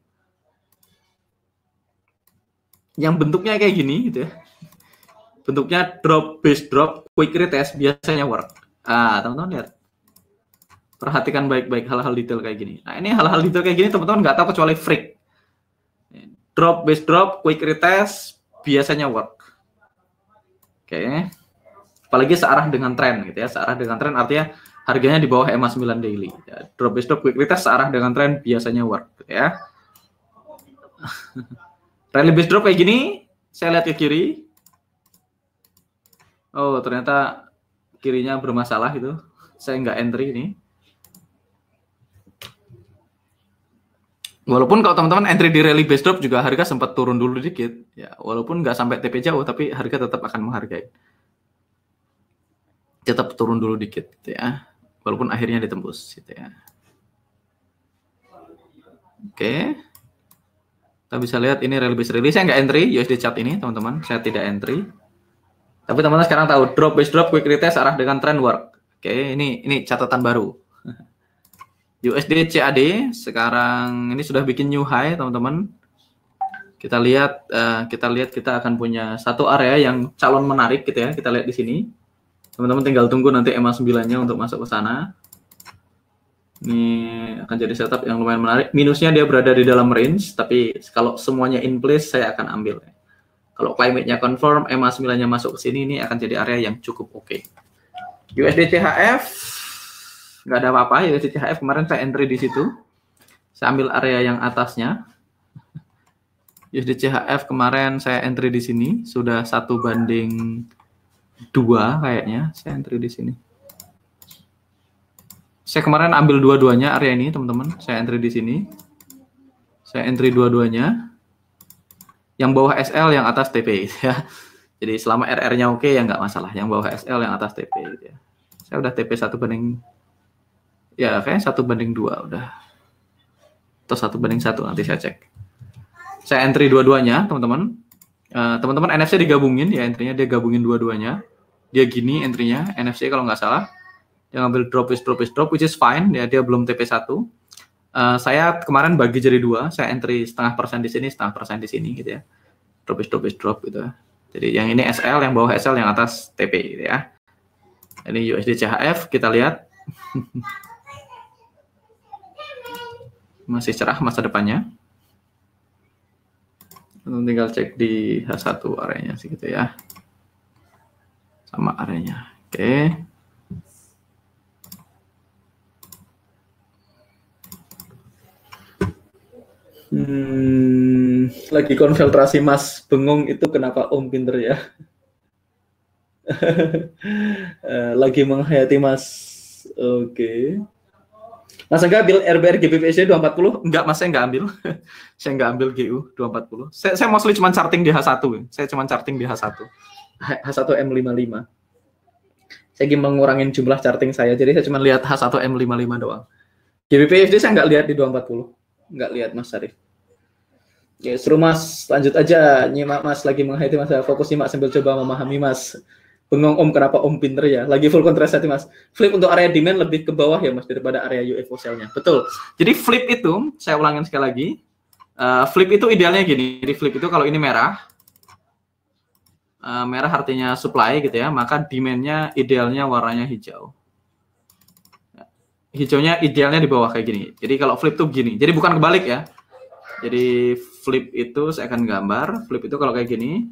Yang bentuknya kayak gini gitu ya. Bentuknya drop, base drop, quick retest biasanya work. Teman-teman lihat. Perhatikan baik-baik hal-hal detail kayak gini. Nah, ini hal-hal detail kayak gini teman-teman nggak tahu kecuali freak. Drop, base drop, quick retest biasanya work. Oke. Apalagi searah dengan tren gitu ya. Searah dengan tren artinya harganya di bawah EMA 9 daily. Ya, drop, base drop, quick retest searah dengan tren biasanya work gitu ya. Rally base drop kayak gini, saya lihat ke kiri. Oh, ternyata kirinya bermasalah itu. Saya nggak entry ini. Walaupun kalau teman-teman entry di rally base drop juga harga sempat turun dulu dikit. Ya, walaupun nggak sampai TP jauh, tapi harga tetap akan menghargai. Tetap turun dulu dikit, gitu ya. Walaupun akhirnya ditembus, gitu ya. Oke. Kita bisa lihat ini rally base rally. Saya nggak entry USD chart ini, teman-teman. Saya tidak entry. Tapi teman-teman sekarang tahu drop, base drop, quick retest arah dengan trend work. Oke, ini catatan baru. USD CAD sekarang ini sudah bikin new high, teman-teman. Kita lihat kita akan punya satu area yang calon menarik gitu ya. Kita lihat di sini. Teman-teman tinggal tunggu nanti EMA 9-nya untuk masuk ke sana. Ini akan jadi setup yang lumayan menarik. Minusnya dia berada di dalam range, tapi kalau semuanya in place saya akan ambil. Kalau climate-nya confirm, EMA 9-nya masuk ke sini, ini akan jadi area yang cukup oke. USD CHF, nggak ada apa-apa. USD CHF kemarin saya entry di situ. Saya ambil area yang atasnya. USD CHF kemarin saya entry di sini. Sudah 1:2 kayaknya. Saya entry di sini. Saya kemarin ambil dua-duanya area ini, teman-teman. Saya entry di sini. Saya entry dua-duanya. Yang bawah SL, yang atas TP gitu ya. Jadi selama RR-nya oke ya nggak masalah. Yang bawah SL, yang atas TP gitu ya. Saya udah TP 1/, ya kayaknya 1/2 udah. Atau 1/1, nanti saya cek. Saya entry dua-duanya, teman-teman. Teman-teman NFC digabungin ya, entry-nya dia gabungin dua-duanya. Dia gini entry-nya, NFC kalau nggak salah. Dia ngambil drop, which is fine. Dia belum TP1. Saya kemarin bagi jadi 2, saya entry 0,5% di sini, 0,5% di sini gitu ya. Drop gitu ya. Jadi yang ini SL, yang bawah SL, yang atas TP gitu ya. Ini USD CHF, kita lihat. Masih cerah masa depannya. Tinggal cek di H1 areanya sih gitu ya. Sama areanya. Oke. Lagi konfiltrasi Mas bengong itu kenapa Om pinter ya? Lagi menghayati Mas. Oke. Mas enggak ambil RBR GBPSD 240? Enggak, Mas, saya enggak ambil. Saya enggak ambil GU 240. Saya mostly cuma charting di H1. Saya cuma charting di H1. H1 M55. Saya ingin mengurangin jumlah charting saya, jadi saya cuma lihat H1 M55 doang. GBPSD saya enggak lihat di 240. Enggak lihat, Mas Syarif. Ya, seru Mas, lanjut aja. Nyimak Mas, lagi menghayati Mas. Fokus nyimak sambil coba memahami Mas. Bengong Om, kenapa Om pinter ya? Lagi full contrast hati Mas. Flip untuk area demand lebih ke bawah ya Mas daripada area UFO sell-nya. Betul. Jadi flip itu, saya ulangin sekali lagi. Flip itu idealnya gini. Jadi flip itu kalau ini merah, merah artinya supply gitu ya, maka demand-nya idealnya warnanya hijau. Hijaunya idealnya di bawah kayak gini. Jadi kalau flip tuh gini. Jadi bukan kebalik ya. Jadi flip itu saya akan gambar. Flip itu kalau kayak gini.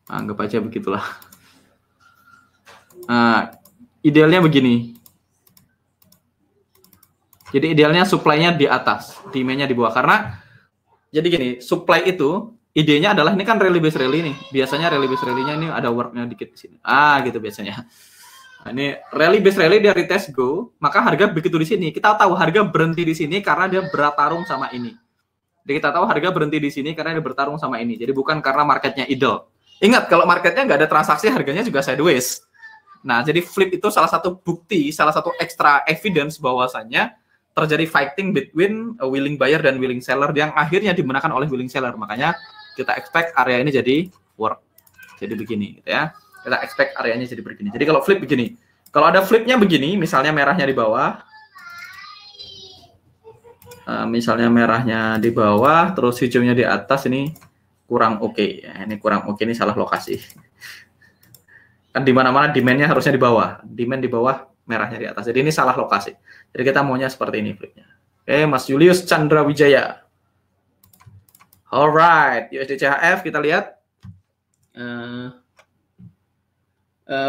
Anggap aja begitulah. Idealnya begini. Jadi idealnya supply-nya di atas, demand-nya di bawah. Karena jadi gini, supply itu idenya adalah ini kan rally base rally nih. Biasanya rally base rally-nya ini ada work-nya dikit di sini. Gitu biasanya. Nah, ini rally base rally dari retest go, maka harga begitu di sini. Kita tahu harga berhenti di sini karena dia bertarung sama ini. Jadi kita tahu harga berhenti di sini karena dia bertarung sama ini. Jadi bukan karena marketnya idle. Ingat, kalau marketnya nggak ada transaksi, harganya juga sideways. Nah, jadi flip itu salah satu bukti, salah satu extra evidence bahwasannya terjadi fighting between a willing buyer dan willing seller yang akhirnya dimenangkan oleh willing seller. Makanya kita expect area ini jadi work. Jadi begini, gitu ya. Kita expect areanya jadi begini. Jadi kalau flip begini. Kalau ada flipnya begini, misalnya merahnya di bawah. Misalnya merahnya di bawah, terus hijaunya di atas, ini kurang oke. Ya, ini kurang oke, ini salah lokasi. Kan di mana-mana demand-nya harusnya di bawah. Demand di bawah, merahnya di atas. Jadi ini salah lokasi. Jadi kita maunya seperti ini flipnya. Oke, Mas Julius Chandra Wijaya. Alright, USD CHF kita lihat.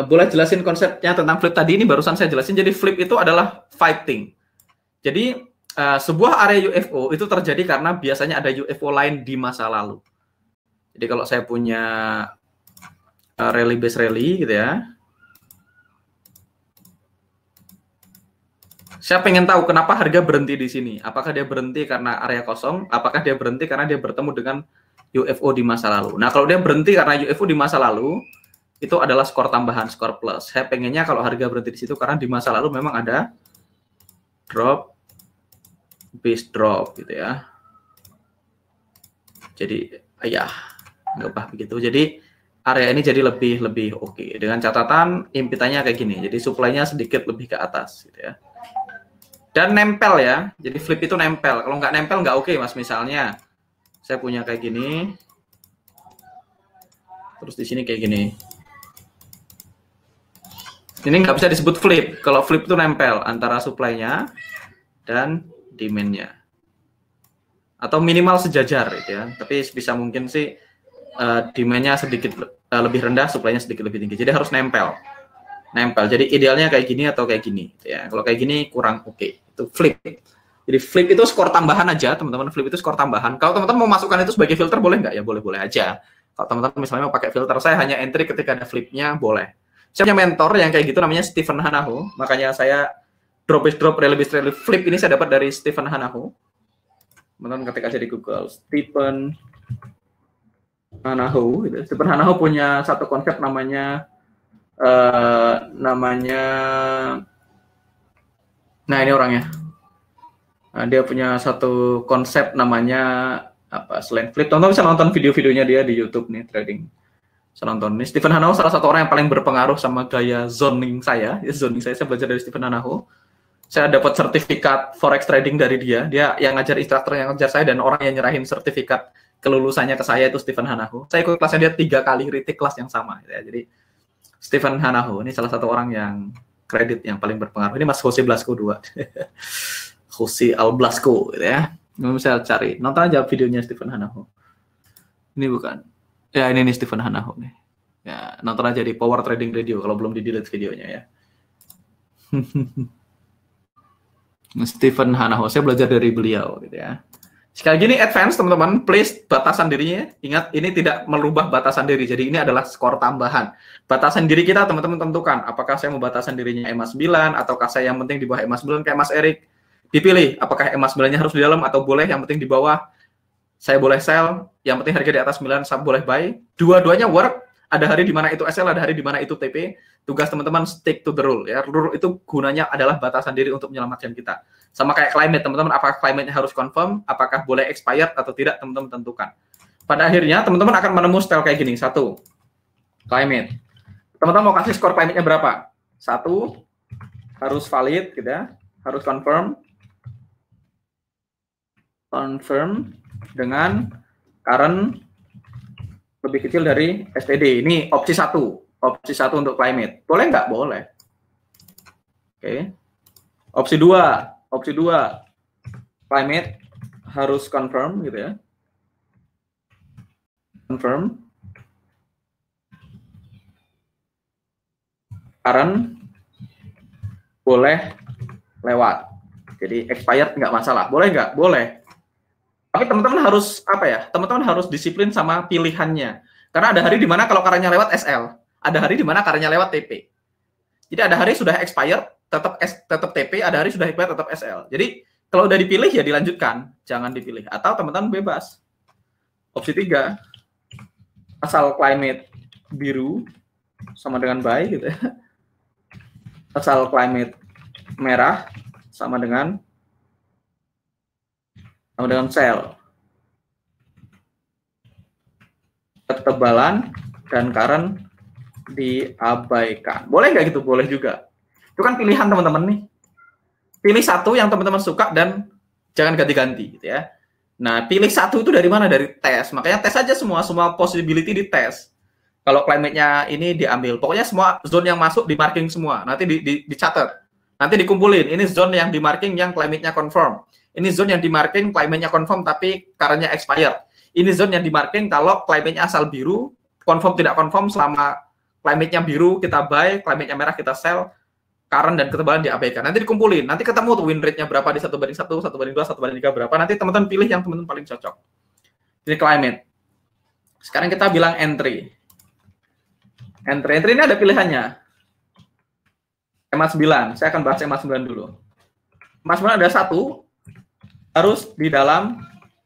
Boleh jelasin konsepnya tentang flip tadi? Ini barusan saya jelasin. Jadi flip itu adalah fighting. Jadi sebuah area UFO itu terjadi karena biasanya ada UFO lain di masa lalu. Jadi kalau saya punya rally base rally gitu ya, saya pengen tahu kenapa harga berhenti di sini. Apakah dia berhenti karena area kosong? Apakah dia berhenti karena dia bertemu dengan UFO di masa lalu? Nah, kalau dia berhenti karena UFO di masa lalu, itu adalah skor tambahan, skor plus. Saya pengennya kalau harga berhenti di situ karena di masa lalu memang ada drop, base drop gitu ya. Jadi ya nggak apa begitu. Jadi area ini jadi lebih oke. Dengan catatan impitannya kayak gini. Jadi supply-nya sedikit lebih ke atas gitu ya. Dan nempel ya. Jadi flip itu nempel. Kalau nggak nempel nggak oke, Mas. Misalnya saya punya kayak gini. Terus di sini kayak gini. Ini nggak bisa disebut flip. Kalau flip itu nempel antara supply-nya dan demand-nya. Atau minimal sejajar gitu ya. Tapi bisa mungkin sih demand-nya sedikit lebih rendah, supply-nya sedikit lebih tinggi. Jadi harus nempel. Nempel. Jadi idealnya kayak gini atau kayak gini gitu ya. Kalau kayak gini kurang oke. Itu flip. Jadi flip itu skor tambahan aja, teman-teman. Flip itu skor tambahan. Kalau teman-teman mau masukkan itu sebagai filter boleh nggak? Ya boleh-boleh aja. Kalau teman-teman misalnya mau pakai filter, saya hanya entry ketika ada flip-nya, boleh. Saya punya mentor yang kayak gitu namanya Stephen Hanahu. Makanya saya drop is drop, rally is rally, flip ini saya dapat dari Stephen Hanahu. Teman-teman ketik aja di Google Stephen Hanahu. Gitu. Stephen Hanahu punya satu konsep namanya nah ini orangnya. Nah, dia punya satu konsep namanya apa? Slant flip. Teman-teman bisa nonton video-videonya dia di YouTube nih trading. Saya nonton nih. Stephen Hanahu salah satu orang yang paling berpengaruh sama gaya zoning saya. Ya, zoning saya belajar dari Stephen Hanahu. Saya dapat sertifikat forex trading dari dia. Dia yang ngajar, instruktur yang ngajar saya, dan orang yang nyerahin sertifikat kelulusannya ke saya itu Stephen Hanahu. Saya ikut kelasnya dia 3 kali, retake kelas yang sama. Ya. Jadi Stephen Hanahu ini salah satu orang yang kredit yang paling berpengaruh. Ini Mas Jose Blasco 2. Jose Al Blasco gitu ya. Bisa cari. Nonton aja videonya Stephen Hanahu. Ini bukan. Ya ini nih Stephen Hanahu nih. Ya, nonton aja di Power Trading Radio kalau belum di-delete videonya ya. Stephen Hanahu, saya belajar dari beliau gitu ya. Sekali lagi ini advance teman-teman, please batasan dirinya. Ingat ini tidak merubah batasan diri. Jadi ini adalah skor tambahan. Batasan diri kita teman-teman tentukan. Apakah saya mau batasan dirinya EMA 9 ataukah saya yang penting di bawah EMA 9 kayak Mas Erik. Dipilih apakah EMA 9-nya harus di dalam atau boleh yang penting di bawah. Saya boleh sell, yang penting harga di atas 9 saya boleh buy. Dua-duanya work. Ada hari di mana itu SL, ada hari di mana itu TP. Tugas teman-teman stick to the rule ya. Rule itu gunanya adalah batasan diri untuk menyelamatkan kita. Sama kayak climate, teman-teman, apakah climate-nya harus confirm, apakah boleh expired atau tidak, teman-teman tentukan. Pada akhirnya, teman-teman akan menemukan style kayak gini. 1, climate. Teman-teman mau kasih skor climate-nya berapa? 1, harus valid, gitu ya. Harus confirm. Confirm dengan current lebih kecil dari STD. Ini opsi 1. Opsi 1 untuk climate. Boleh nggak? Boleh. Oke. Opsi 2. Opsi 2, climate harus confirm gitu ya. Confirm. Current boleh lewat. Jadi expired nggak masalah. Boleh nggak? Boleh. Tapi teman-teman harus apa ya? Teman-teman harus disiplin sama pilihannya. Karena ada hari di mana kalau current-nya lewat SL, ada hari di mana current-nya lewat TP. Jadi ada hari sudah expired, tetap TP, ada hari sudah expired, tetap SL. Jadi kalau udah dipilih ya dilanjutkan, jangan dipilih. Atau teman-teman bebas. Opsi 3, asal climate biru sama dengan buy gitu ya. Asal climate merah sama dengan sell. Ketebalan dan current diabaikan. Boleh nggak gitu? Boleh juga. Itu kan pilihan teman-teman nih. Pilih satu yang teman-teman suka dan jangan ganti-ganti gitu ya. Nah, pilih satu itu dari mana? Dari tes. Makanya tes aja semua possibility di tes. Kalau climate-nya ini diambil. Pokoknya semua zone yang masuk di marking semua. Nanti dicatat. Nanti dikumpulin. Ini zone yang di marking yang climate-nya confirm. Ini zone yang di marking climate-nya confirm tapi current-nya expired. Ini zone yang di marking kalau climate-nya asal biru, confirm tidak confirm selama climate-nya biru kita buy, climate-nya merah kita sell, current dan ketebalan diabaikan. Nanti dikumpulin, nanti ketemu tuh win rate-nya berapa di 1/1, 1/2, 1/3 berapa. Nanti teman-teman pilih yang teman-teman paling cocok. Ini climate. Sekarang kita bilang entry. Entry ini ada pilihannya. EMA 9, saya akan bahas EMA 9 dulu. EMA 9 ada 1, harus di dalam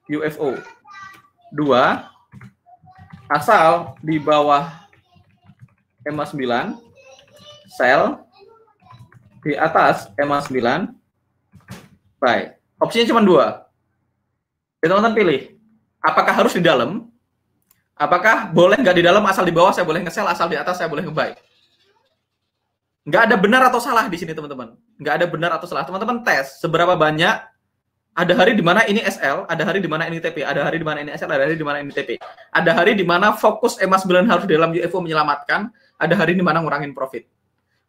UFO. 2, asal di bawah EMA 9, sell, di atas EMA 9, buy. Opsinya cuma 2. Teman-teman pilih. Apakah harus di dalam? Apakah boleh nggak di dalam, asal di bawah saya boleh nge-sell, asal di atas saya boleh nge-buy? Nggak ada benar atau salah di sini, teman-teman. Nggak ada benar atau salah. Teman-teman tes seberapa banyak. Ada hari di mana ini SL, ada hari di mana ini TP, ada hari di mana ini SL, ada hari di mana ini TP. Ada hari di mana fokus EMA 9 harus di dalam UFO menyelamatkan, ada hari di mana ngurangin profit.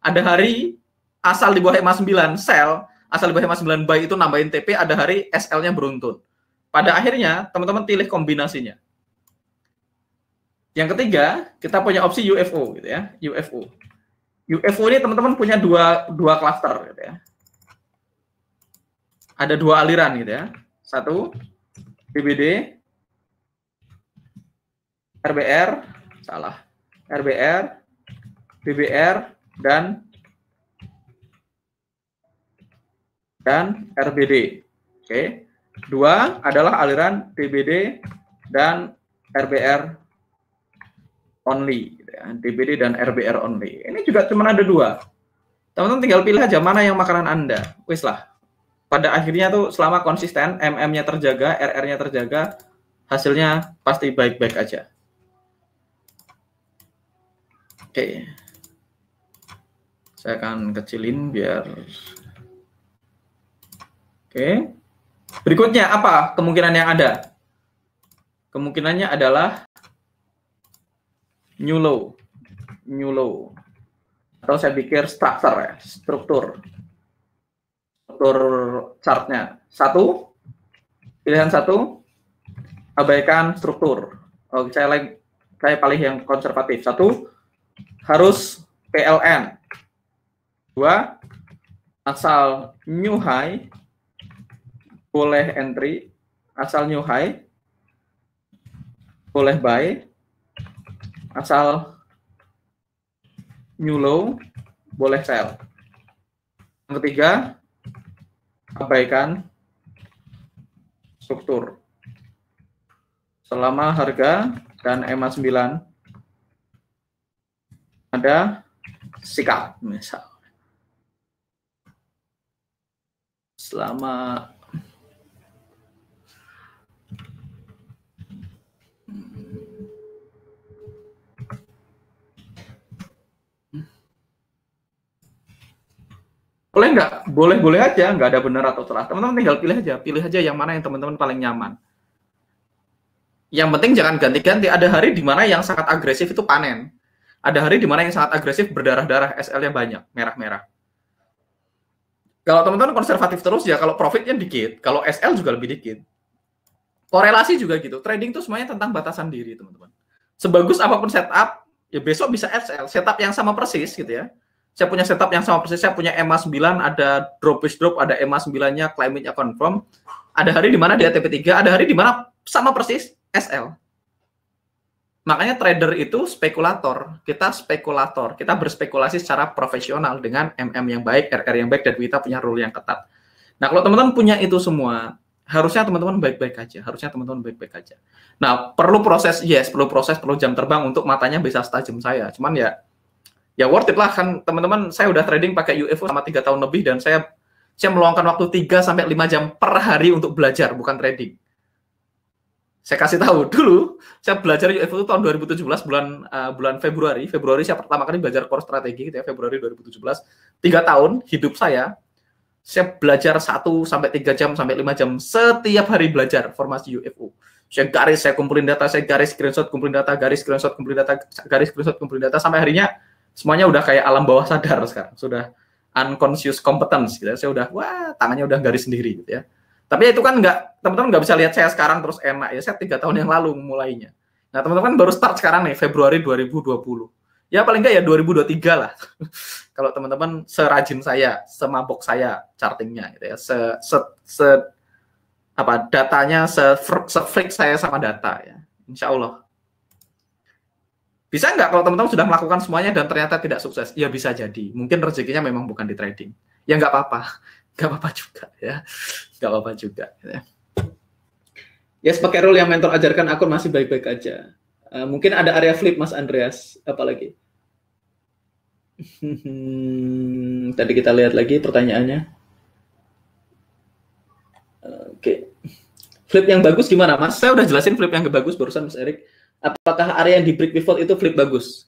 Ada hari asal di bawah EMA 9 sell, asal di bawah EMA 9 buy itu nambahin TP, ada hari SL-nya beruntun. Pada akhirnya, teman-teman pilih kombinasinya. Yang ketiga, kita punya opsi UFO gitu ya, UFO. UFO ini teman-teman punya dua cluster gitu ya. Ada 2 aliran gitu ya. 1, BBD, RBR, salah. RBR, BBR, dan dan RBD. Oke. Dua adalah aliran DBD dan RBR only. DBD dan RBR only. Ini juga cuma ada dua. Teman-teman tinggal pilih aja mana yang makanan Anda. Wis lah. Pada akhirnya tuh selama konsisten, MM-nya terjaga, RR-nya terjaga, hasilnya pasti baik-baik aja. Oke. Saya akan kecilin biar... Oke. Berikutnya apa kemungkinan yang ada? Kemungkinannya adalah new low. Atau saya pikir struktur chartnya. Pilihan satu, abaikan struktur. Oke, saya paling yang konservatif. Satu, harus PLN. Dua, asal new high, boleh entry, asal new high, boleh buy, asal new low, boleh sell. Yang ketiga, abaikan struktur. Selama harga dan EMA 9 ada sikap, misal. Selama boleh nggak? Boleh aja, nggak ada benar atau salah. Teman-teman tinggal pilih aja yang mana yang teman-teman paling nyaman. Yang penting jangan ganti-ganti. Ada hari di mana yang sangat agresif itu panen. Ada hari di mana yang sangat agresif berdarah-darah, SL-nya banyak, merah-merah. Kalau teman-teman konservatif terus ya, kalau profitnya dikit, kalau SL juga lebih dikit. Korelasi juga gitu. Trading itu semuanya tentang batasan diri, teman-teman. Sebagus apapun setup, ya besok bisa SL. Setup yang sama persis gitu ya. Saya punya setup yang sama persis, saya punya EMA 9, ada drop, ada EMA 9-nya, claiming-nya confirm. Ada hari di mana dia TP3, ada hari di mana sama persis SL. Makanya trader itu spekulator, kita berspekulasi secara profesional dengan MM yang baik, RR yang baik, dan kita punya rule yang ketat. Nah, kalau teman-teman punya itu semua, harusnya teman-teman baik-baik aja. Nah, perlu proses, perlu jam terbang untuk matanya bisa setajam saya. Cuman ya worth it lah, kan teman-teman. Saya udah trading pakai UFO selama 3 tahun lebih, dan saya meluangkan waktu 3-5 jam per hari untuk belajar, bukan trading. Saya kasih tahu dulu, saya belajar UFO itu tahun 2017 bulan Februari saya pertama kali belajar core strategi gitu ya, Februari 2017. 3 tahun hidup saya belajar 1-3 jam sampai 5 jam setiap hari belajar formasi UFO. Saya kumpulin data, saya garis screenshot kumpulin data, garis screenshot kumpulin data sampai harinya semuanya udah kayak alam bawah sadar sekarang, sudah unconscious competence gitu ya. Saya udah tangannya udah garis sendiri gitu ya. Tapi itu kan teman-teman nggak bisa lihat saya sekarang terus enak ya. Saya 3 tahun yang lalu mulainya. Nah, teman-teman baru start sekarang nih, Februari 2020. Ya paling nggak ya 2023 lah. Kalau teman-teman serajin saya, semabok saya chartingnya gitu ya. Datanya se-freak saya sama data ya. Insya Allah. Bisa nggak kalau teman-teman sudah melakukan semuanya dan ternyata tidak sukses? Ya bisa jadi. Mungkin rezekinya memang bukan di trading. Ya nggak apa-apa. Nggak apa-apa juga ya. Nggak apa-apa juga. Ya, pakai rule yang mentor ajarkan, akun masih baik-baik aja. Mungkin ada area flip, Mas Andreas. Apalagi? Tadi kita lihat lagi pertanyaannya. Oke. Flip yang bagus gimana, Mas? Saya udah jelasin flip yang bagus barusan, Mas Erik. Apakah area yang di break pivot itu flip bagus?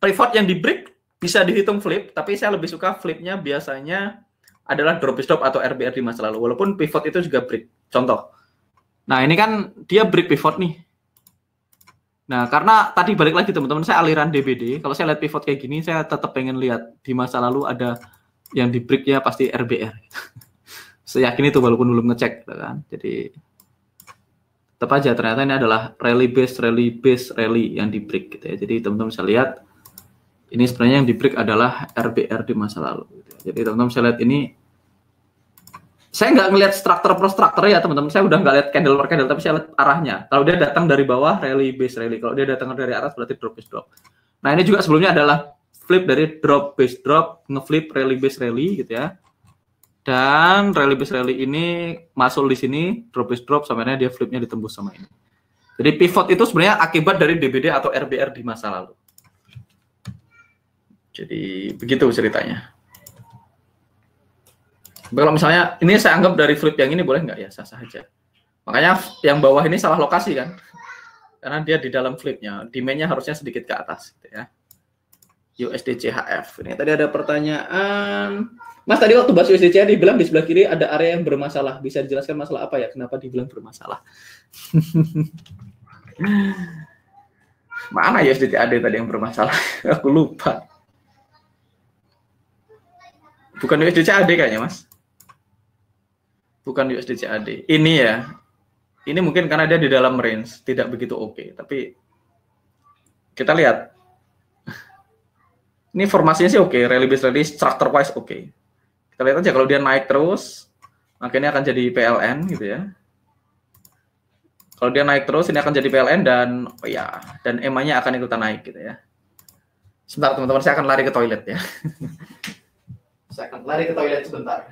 Pivot yang di break bisa dihitung flip, tapi saya lebih suka flipnya biasanya adalah drop stop atau RBR di masa lalu, walaupun pivot itu juga break. Contoh. Nah, ini kan dia break pivot nih. Nah, karena tadi balik lagi teman-teman, saya aliran DBD. Kalau saya lihat pivot kayak gini, saya tetap pengen lihat di masa lalu ada yang di breaknya pasti RBR. Saya yakin itu walaupun belum ngecek, kan. Jadi tetap aja ternyata ini adalah rally base yang di break gitu ya. Jadi teman-teman bisa lihat ini sebenarnya yang di break adalah RBR di masa lalu gitu ya. Jadi teman-teman bisa lihat ini, saya nggak ngelihat struktur per struktur ya teman-teman, saya udah nggak lihat candle per candle, tapi saya lihat arahnya. Kalau dia datang dari bawah, rally base rally. Kalau dia datang dari atas berarti drop is drop. Nah, ini juga sebelumnya adalah flip dari drop base drop, ngeflip rally base rally gitu ya. Dan rally base rally ini masuk di sini, drop base drop sampai dia flipnya ditembus sama ini. Jadi pivot itu sebenarnya akibat dari DBD atau RBR di masa lalu. Jadi begitu ceritanya. Kalau misalnya ini saya anggap dari flip yang ini boleh nggak ya, sah-sah aja. Makanya yang bawah ini salah lokasi kan, karena dia di dalam flipnya, demand-nya harusnya sedikit ke atas gitu ya. USD CHF. Ini tadi ada pertanyaan, Mas tadi waktu bahas USD CHF dibilang di sebelah kiri ada area yang bermasalah. Bisa dijelaskan masalah apa ya? Kenapa dibilang bermasalah? Mana USD CHF tadi yang bermasalah? Aku lupa. Bukan USD CAD kayaknya, Mas. Bukan USD CAD. Ini ya. Ini mungkin karena dia di dalam range, tidak begitu oke. Tapi kita lihat. Ini formasinya sih oke, rally base rally, structure wise oke. Kita lihat aja kalau dia naik terus, makanya akan jadi PLN gitu ya. Kalau dia naik terus, ini akan jadi PLN dan oh ya, dan EMA-nya akan ikutan naik gitu ya. Sebentar teman-teman, saya akan lari ke toilet ya. Saya akan lari ke toilet sebentar.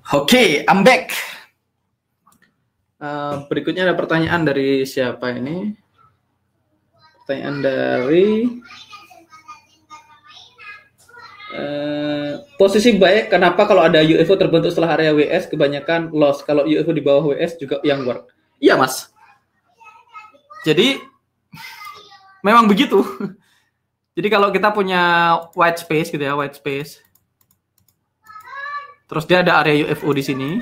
Oke, I'm back. Berikutnya ada pertanyaan dari siapa ini? Pertanyaan dari posisi baik. Kenapa kalau ada UFO terbentuk setelah area WS kebanyakan loss? Kalau UFO di bawah WS juga yang work? Iya, Mas. Jadi memang begitu. Jadi kalau kita punya white space gitu ya, white space. Terus dia ada area UFO di sini.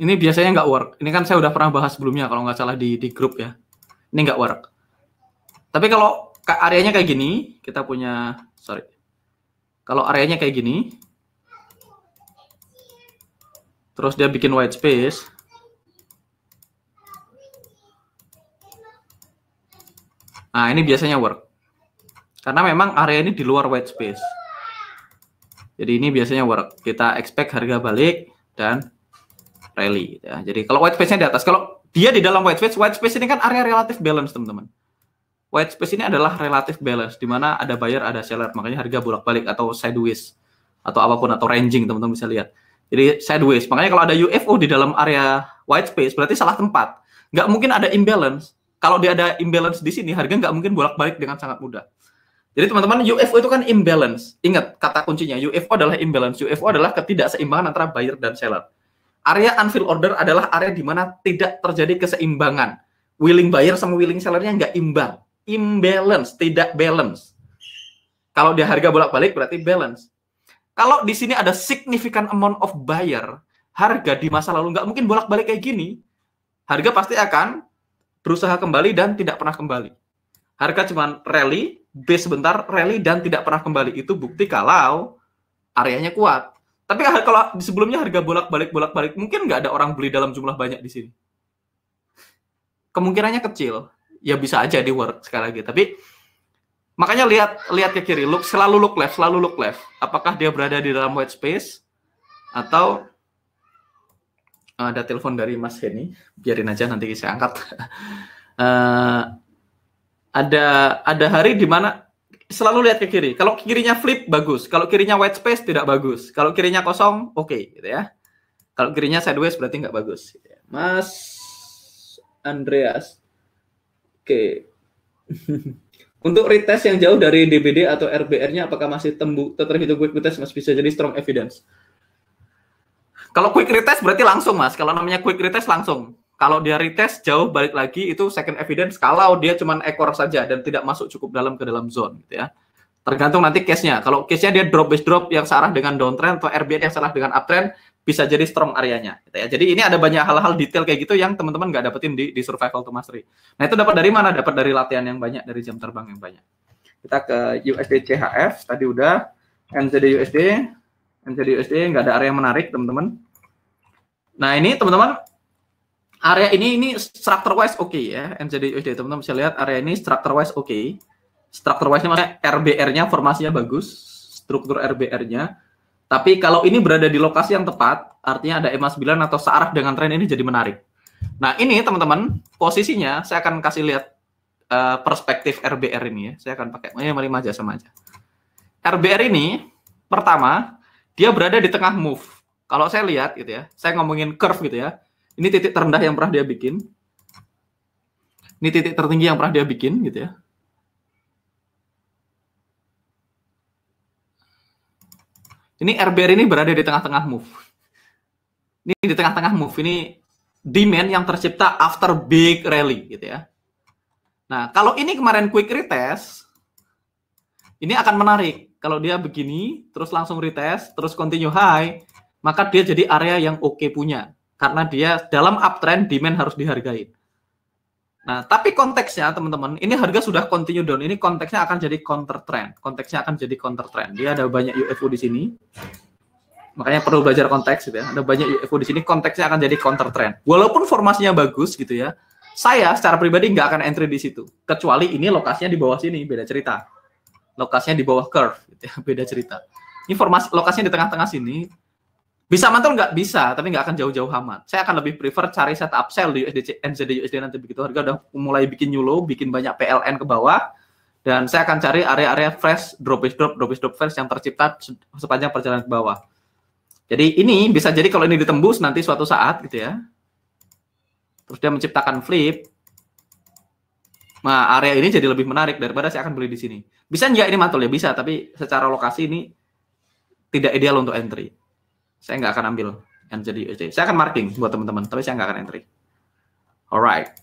Ini biasanya nggak work. Ini kan saya udah pernah bahas sebelumnya kalau nggak salah di grup ya. Ini nggak work. Tapi kalau areanya kayak gini, kita punya, kalau areanya kayak gini, terus dia bikin white space, nah ini biasanya work. Karena memang area ini di luar white space. Jadi ini biasanya work. Kita expect harga balik dan rally ya. Jadi kalau white space-nya di atas, kalau dia di dalam white space ini kan area relatif balance, teman-teman. White space ini adalah relatif balance di mana ada buyer, ada seller, makanya harga bolak-balik atau sideways atau apapun atau ranging, teman-teman bisa lihat. Jadi sideways. Makanya kalau ada UFO di dalam area white space berarti salah tempat. Nggak mungkin ada imbalance. Kalau dia ada imbalance di sini, harga nggak mungkin bolak-balik dengan sangat mudah. Jadi teman-teman, UFO itu kan imbalance. Ingat kata kuncinya, UFO adalah imbalance. UFO adalah ketidakseimbangan antara buyer dan seller. Area unfilled order adalah area di mana tidak terjadi keseimbangan. Willing buyer sama willing sellernya nggak imbang. Imbalance, tidak balance. Kalau dia harga bolak-balik berarti balance. Kalau di sini ada significant amount of buyer, harga di masa lalu nggak mungkin bolak-balik kayak gini. Harga pasti akan berusaha kembali dan tidak pernah kembali. Harga cuma rally, base sebentar, rally dan tidak pernah kembali. Itu bukti kalau areanya kuat. Tapi kalau sebelumnya harga bolak-balik, mungkin nggak ada orang beli dalam jumlah banyak di sini. Kemungkinannya kecil. Ya bisa aja di work sekali lagi. Tapi makanya lihat ke kiri, selalu look left. Apakah dia berada di dalam white space atau ada telepon dari Mas Henny, biarin aja nanti saya angkat. Ada hari di mana selalu lihat ke kiri. Kalau kirinya flip bagus, kalau kirinya white space tidak bagus, kalau kirinya kosong oke, gitu ya. Kalau kirinya sideways berarti nggak bagus. Gitu ya. Mas Andreas, oke. Untuk retest yang jauh dari DBD atau RBR-nya, apakah masih terhitung quick retest, masih bisa jadi strong evidence? Kalau quick retest berarti langsung, Mas. Kalau namanya quick retest langsung. Kalau dia retest jauh balik lagi itu second evidence kalau dia cuma ekor saja dan tidak masuk cukup dalam ke dalam zone gitu ya. Tergantung nanti case-nya. Kalau case-nya dia drop base drop yang searah dengan downtrend atau RBR yang searah dengan uptrend bisa jadi strong areanya gitu ya. Jadi ini ada banyak hal-hal detail kayak gitu yang teman-teman nggak dapetin di survival to mastery. Nah, itu dapat dari mana? Dapat dari latihan yang banyak, dari jam terbang yang banyak. Kita ke USD CHF tadi udah, NZD USD nggak ada area menarik, teman-teman. Nah, ini teman-teman area ini structure wise oke ya, NZD USD teman-teman bisa lihat area ini structure wise oke. Structure wise-nya maksudnya RBR-nya formasinya bagus, struktur RBR-nya. Tapi kalau ini berada di lokasi yang tepat, artinya ada EMA 9 atau searah dengan tren ini jadi menarik. Nah, ini teman-teman posisinya saya akan kasih lihat perspektif RBR ini ya. Saya akan pakai 5 aja sama aja. RBR ini pertama dia berada di tengah move. Kalau saya lihat gitu ya, saya ngomongin curve gitu ya. Ini titik terendah yang pernah dia bikin. Ini titik tertinggi yang pernah dia bikin gitu ya. Ini RBR ini berada di tengah-tengah move. Ini di tengah-tengah move. Ini demand yang tercipta after big rally gitu ya. Nah, kalau ini kemarin quick retest, ini akan menarik. Kalau dia begini, terus langsung retest, terus continue high, maka dia jadi area yang oke punya. Karena dia dalam uptrend, demand harus dihargai. Nah, tapi konteksnya teman-teman, ini harga sudah continue down. Ini konteksnya akan jadi counter trend. Konteksnya akan jadi counter trend. Dia ada banyak UFO di sini. Makanya perlu belajar konteks gitu ya. Ada banyak UFO di sini, konteksnya akan jadi counter trend. Walaupun formasinya bagus gitu ya, saya secara pribadi nggak akan entry di situ. Kecuali ini lokasinya di bawah sini, beda cerita. Lokasinya di bawah curve, gitu ya, beda cerita. Ini formasi lokasinya di tengah-tengah sini. Bisa mantul nggak? Bisa, tapi nggak akan jauh-jauh amat. Saya akan lebih prefer cari setup sell di NZD USD nanti begitu harga udah mulai bikin new low, bikin banyak PLN ke bawah, dan saya akan cari area-area fresh drop base drop fresh yang tercipta sepanjang perjalanan ke bawah. Jadi ini bisa jadi kalau ini ditembus nanti suatu saat gitu ya, terus dia menciptakan flip, nah area ini jadi lebih menarik daripada saya akan beli di sini. Bisa nggak ini mantul ya? Bisa, tapi secara lokasi ini tidak ideal untuk entry. Saya nggak akan ambil NZD USD. Saya akan marking buat teman-teman, tapi saya nggak akan entry. Alright,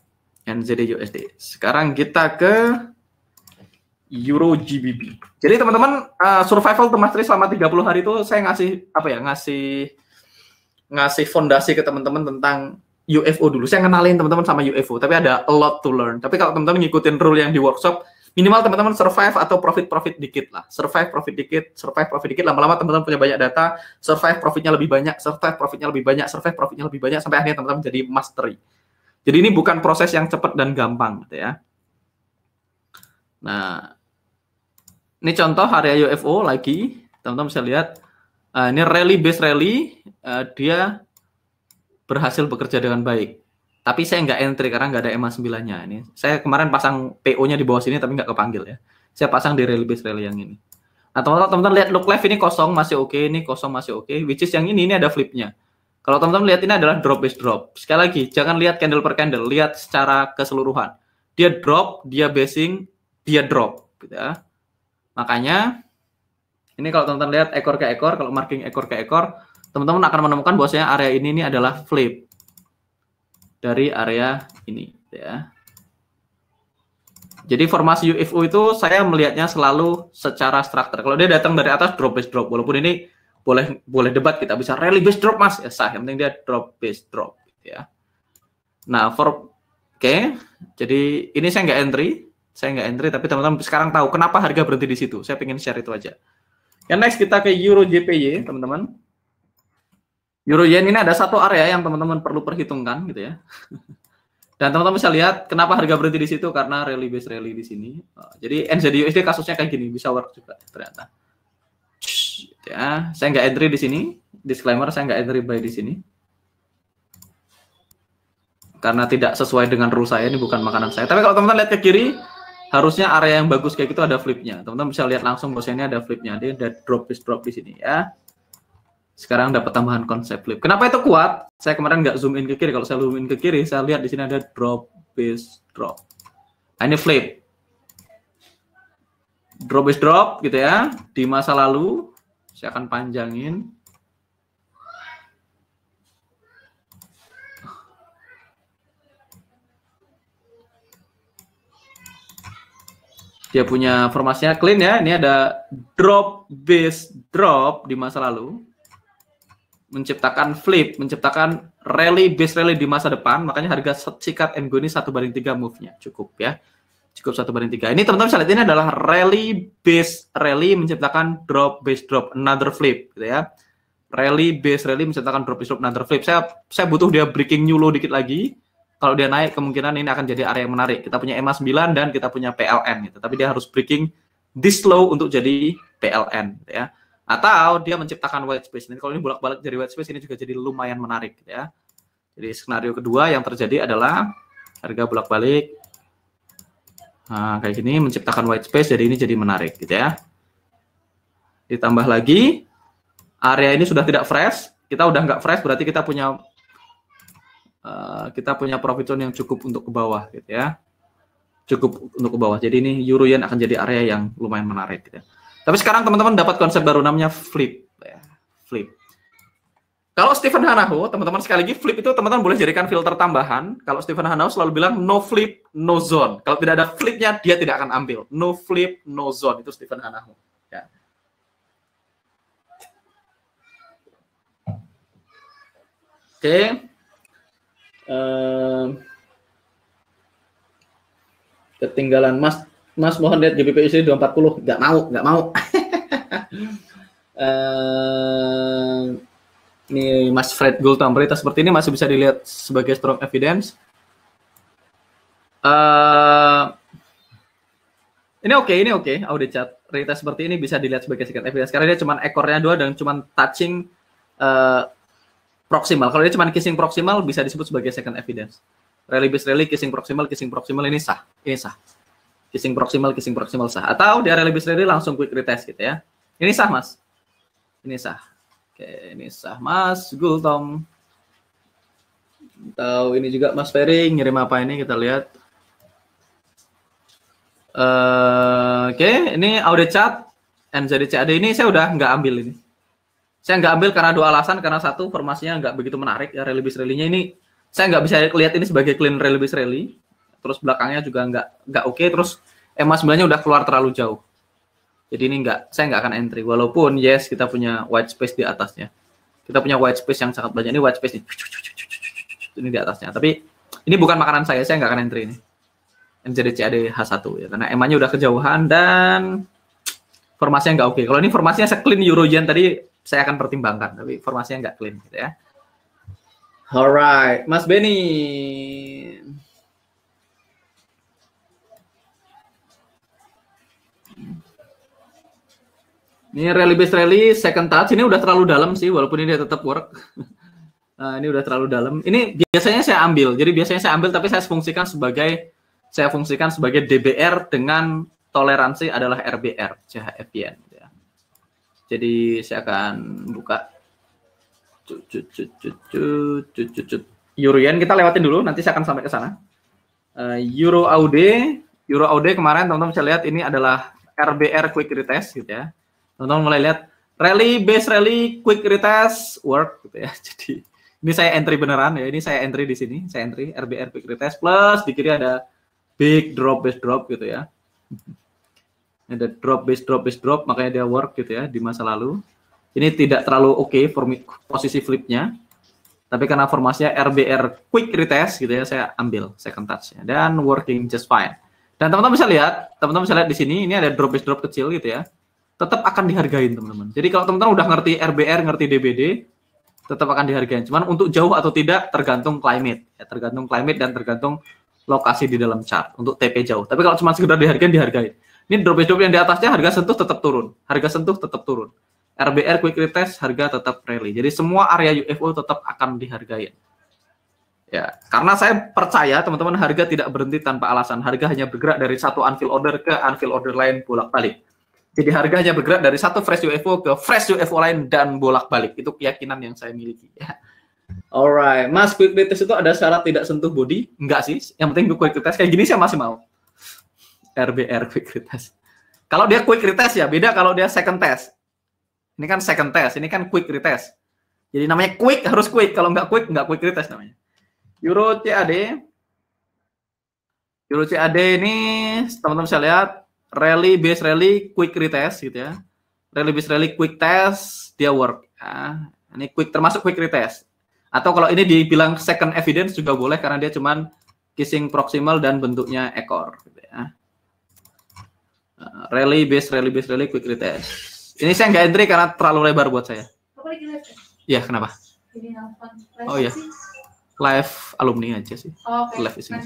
NZD USD. Sekarang kita ke Euro GBP. Jadi teman-teman, survival to mastery selama 30 hari itu saya ngasih apa ya? Ngasih fondasi ke teman-teman tentang UFO dulu. Saya kenalin teman-teman sama UFO, tapi ada a lot to learn. Tapi kalau teman-teman ngikutin rule yang di workshop, minimal teman-teman survive atau profit dikit lah. Survive profit dikit, lama-lama teman-teman punya banyak data, survive profitnya lebih banyak, survive profitnya lebih banyak, sampai akhirnya teman-teman jadi mastery. Jadi ini bukan proses yang cepat dan gampang gitu ya. Nah, ini contoh area UFO lagi, teman-teman bisa lihat. Ini rally base rally, dia berhasil bekerja dengan baik. Tapi saya nggak entry karena nggak ada EMA 9-nya. Ini saya kemarin pasang PO-nya di bawah sini tapi nggak kepanggil ya. Saya pasang di rally base rally yang ini. Nah, teman-teman lihat look left ini kosong masih oke, ini kosong masih oke. Which is yang ini ada flipnya. Kalau teman-teman lihat ini adalah drop base drop. Sekali lagi, jangan lihat candle per candle, lihat secara keseluruhan. Dia drop, dia basing, dia drop, gitu ya. Makanya ini kalau teman-teman lihat ekor ke ekor, kalau marking ekor ke ekor, teman-teman akan menemukan bahwasanya area ini adalah flip dari area ini ya. Jadi formasi UFO itu saya melihatnya selalu secara struktur. Kalau dia datang dari atas drop base drop, walaupun ini boleh debat kita bisa rally base drop mas, ya sah. Yang penting dia drop base drop ya. Nah oke. Jadi ini saya nggak entry, tapi teman-teman sekarang tahu kenapa harga berhenti di situ. Saya pengen share itu aja. Yang next kita ke Euro JPY teman-teman. Euro Yen ini ada satu area yang teman-teman perlu perhitungkan gitu ya. Dan teman-teman bisa lihat kenapa harga berhenti di situ karena rally base rally di sini. Jadi NZD USD kasusnya kayak gini, bisa work juga ternyata. Ya, saya nggak entry di sini. Disclaimer, saya nggak entry buy di sini. Karena tidak sesuai dengan rule saya, ini bukan makanan saya. Tapi kalau teman-teman lihat ke kiri, harusnya area yang bagus kayak gitu ada flipnya. Teman-teman bisa lihat langsung bahwasanya ada flipnya. Dia ada drop base drop di sini ya. Sekarang dapat tambahan konsep flip. Kenapa itu kuat? Saya kemarin nggak zoom in ke kiri. Kalau saya zoom in ke kiri, saya lihat di sini ada drop base drop. Nah, ini flip. Drop base drop gitu ya. Di masa lalu, saya akan panjangin. Dia punya formasinya clean ya. Ini ada drop base drop di masa lalu, menciptakan flip, menciptakan rally base rally di masa depan. Makanya harga sikat and go ini 1/3 move-nya cukup ya. Cukup 1/3. Ini teman-teman bisa lihat ini adalah rally base rally menciptakan drop base drop another flip gitu ya. Rally base rally menciptakan drop base drop another flip. Saya butuh dia breaking new low dikit lagi. Kalau dia naik kemungkinan ini akan jadi area yang menarik. Kita punya EMA 9 dan kita punya PLN gitu. Tapi dia harus breaking this low untuk jadi PLN gitu ya. Atau dia menciptakan white space. Ini kalau ini bolak-balik jadi white space ini juga jadi lumayan menarik gitu ya. Jadi skenario kedua yang terjadi adalah harga bolak-balik. Nah, kayak gini menciptakan white space jadi ini jadi menarik gitu ya. Ditambah lagi area ini sudah tidak fresh. Kita udah nggak fresh berarti kita punya profit zone yang cukup untuk ke bawah gitu ya. Cukup untuk ke bawah. Jadi ini euro yen akan jadi area yang lumayan menarik gitu ya. Tapi sekarang teman-teman dapat konsep baru namanya flip ya. Flip. Kalau Stephen Hanaho, teman-teman sekali lagi flip itu teman-teman boleh jadikan filter tambahan. Kalau Stephen Hanaho selalu bilang no flip, no zone. Kalau tidak ada flipnya dia tidak akan ambil. No flip, no zone itu Stephen Hanaho ya. Oke. Ketinggalan Mas mohon lihat GBP/USD 240. Nggak mau. Ini Mas Fred Gultam, berita seperti ini masih bisa dilihat sebagai strong evidence. Ini oke. Audit chart berita seperti ini bisa dilihat sebagai second evidence karena dia cuma ekornya 2 dan cuma touching proximal. Kalau dia cuma kissing proximal bisa disebut sebagai second evidence. Rally base rally, kissing proximal ini sah. Ini sah. Kissing proximal sah. Atau dia rally base rally langsung quick retest gitu ya. Ini sah, Mas. Ini sah. Oke, ini sah, Mas Gultom. Atau ini juga Mas Ferry ngirim apa ini kita lihat. Oke, ini audit chart NZD-CAD ini saya udah nggak ambil ini. Saya nggak ambil karena 2 alasan. Karena satu, formasinya nggak begitu menarik ya, rally base rally-nya ini saya nggak bisa lihat ini sebagai clean rally base rally. Terus belakangnya juga nggak oke. Terus EMA 9-nya udah keluar terlalu jauh. Jadi ini saya nggak akan entry. Walaupun yes kita punya white space di atasnya. Kita punya white space yang sangat banyak. Ini white space ini di atasnya. Tapi ini bukan makanan saya nggak akan entry ini. NZD-CAD H1 ya. Karena EMA-nya udah kejauhan dan formasinya nggak oke. Kalau ini formasinya se-clean euro yen tadi saya akan pertimbangkan, tapi formasinya nggak clean gitu ya. Alright, Mas Benny. Ini rally base rally second touch ini udah terlalu dalam sih, walaupun ini dia tetap work. Ini udah terlalu dalam. Ini biasanya saya ambil. Jadi biasanya saya ambil tapi saya fungsikan sebagai DBR dengan toleransi adalah RBR, CHF-yen. Ya. Jadi saya akan buka euro yen, kita lewatin dulu, nanti saya akan sampai ke sana. Euro AUD kemarin teman-teman bisa lihat ini adalah RBR quick retest gitu ya. Teman-teman mulai lihat rally base rally quick retest work gitu ya. Jadi ini saya entry beneran ya, ini saya entry di sini, saya entry RBR quick retest plus di kiri ada big drop base drop gitu ya. Ada drop base drop makanya dia work gitu ya di masa lalu. Ini tidak terlalu oke posisi flipnya, tapi karena formasinya RBR quick retest gitu ya, saya ambil second touch-nya dan working just fine. Dan teman-teman bisa lihat di sini ini ada drop base drop kecil gitu ya, tetap akan dihargain teman-teman. Jadi kalau teman-teman udah ngerti RBR, ngerti DBD, tetap akan dihargain. Cuman untuk jauh atau tidak tergantung climate, ya, tergantung climate dan tergantung lokasi di dalam chart untuk TP jauh. Tapi kalau cuma sekedar dihargain. Ini drop base drop yang di atasnya harga sentuh tetap turun, RBR quick retest harga tetap rally. Jadi semua area UFO tetap akan dihargai. Ya, karena saya percaya teman-teman harga tidak berhenti tanpa alasan. Harga hanya bergerak dari satu unfill order ke unfill order lain bolak-balik. Jadi harga hanya bergerak dari satu fresh UFO ke fresh UFO lain dan bolak-balik. Itu keyakinan yang saya miliki. Ya. Alright, Mas, quick retest itu ada syarat tidak sentuh body? Enggak sih. Yang penting quick retest kayak gini saya masih mau. RBR quick retest. Kalau dia quick retest ya beda kalau dia second test. Ini kan second test, ini kan quick retest. Jadi namanya quick harus quick. Kalau nggak quick retest namanya. Euro CAD ini teman-teman bisa lihat rally base rally quick retest gitu ya. Rally base rally quick test dia work. Nah, ini quick termasuk quick retest. Atau kalau ini dibilang second evidence juga boleh karena dia cuman kissing proximal dan bentuknya ekor gitu ya. Rally base rally quick retest. Ini saya nggak entry karena terlalu lebar buat saya. Iya, kenapa? Oh iya. Live alumni aja sih. Live di sini.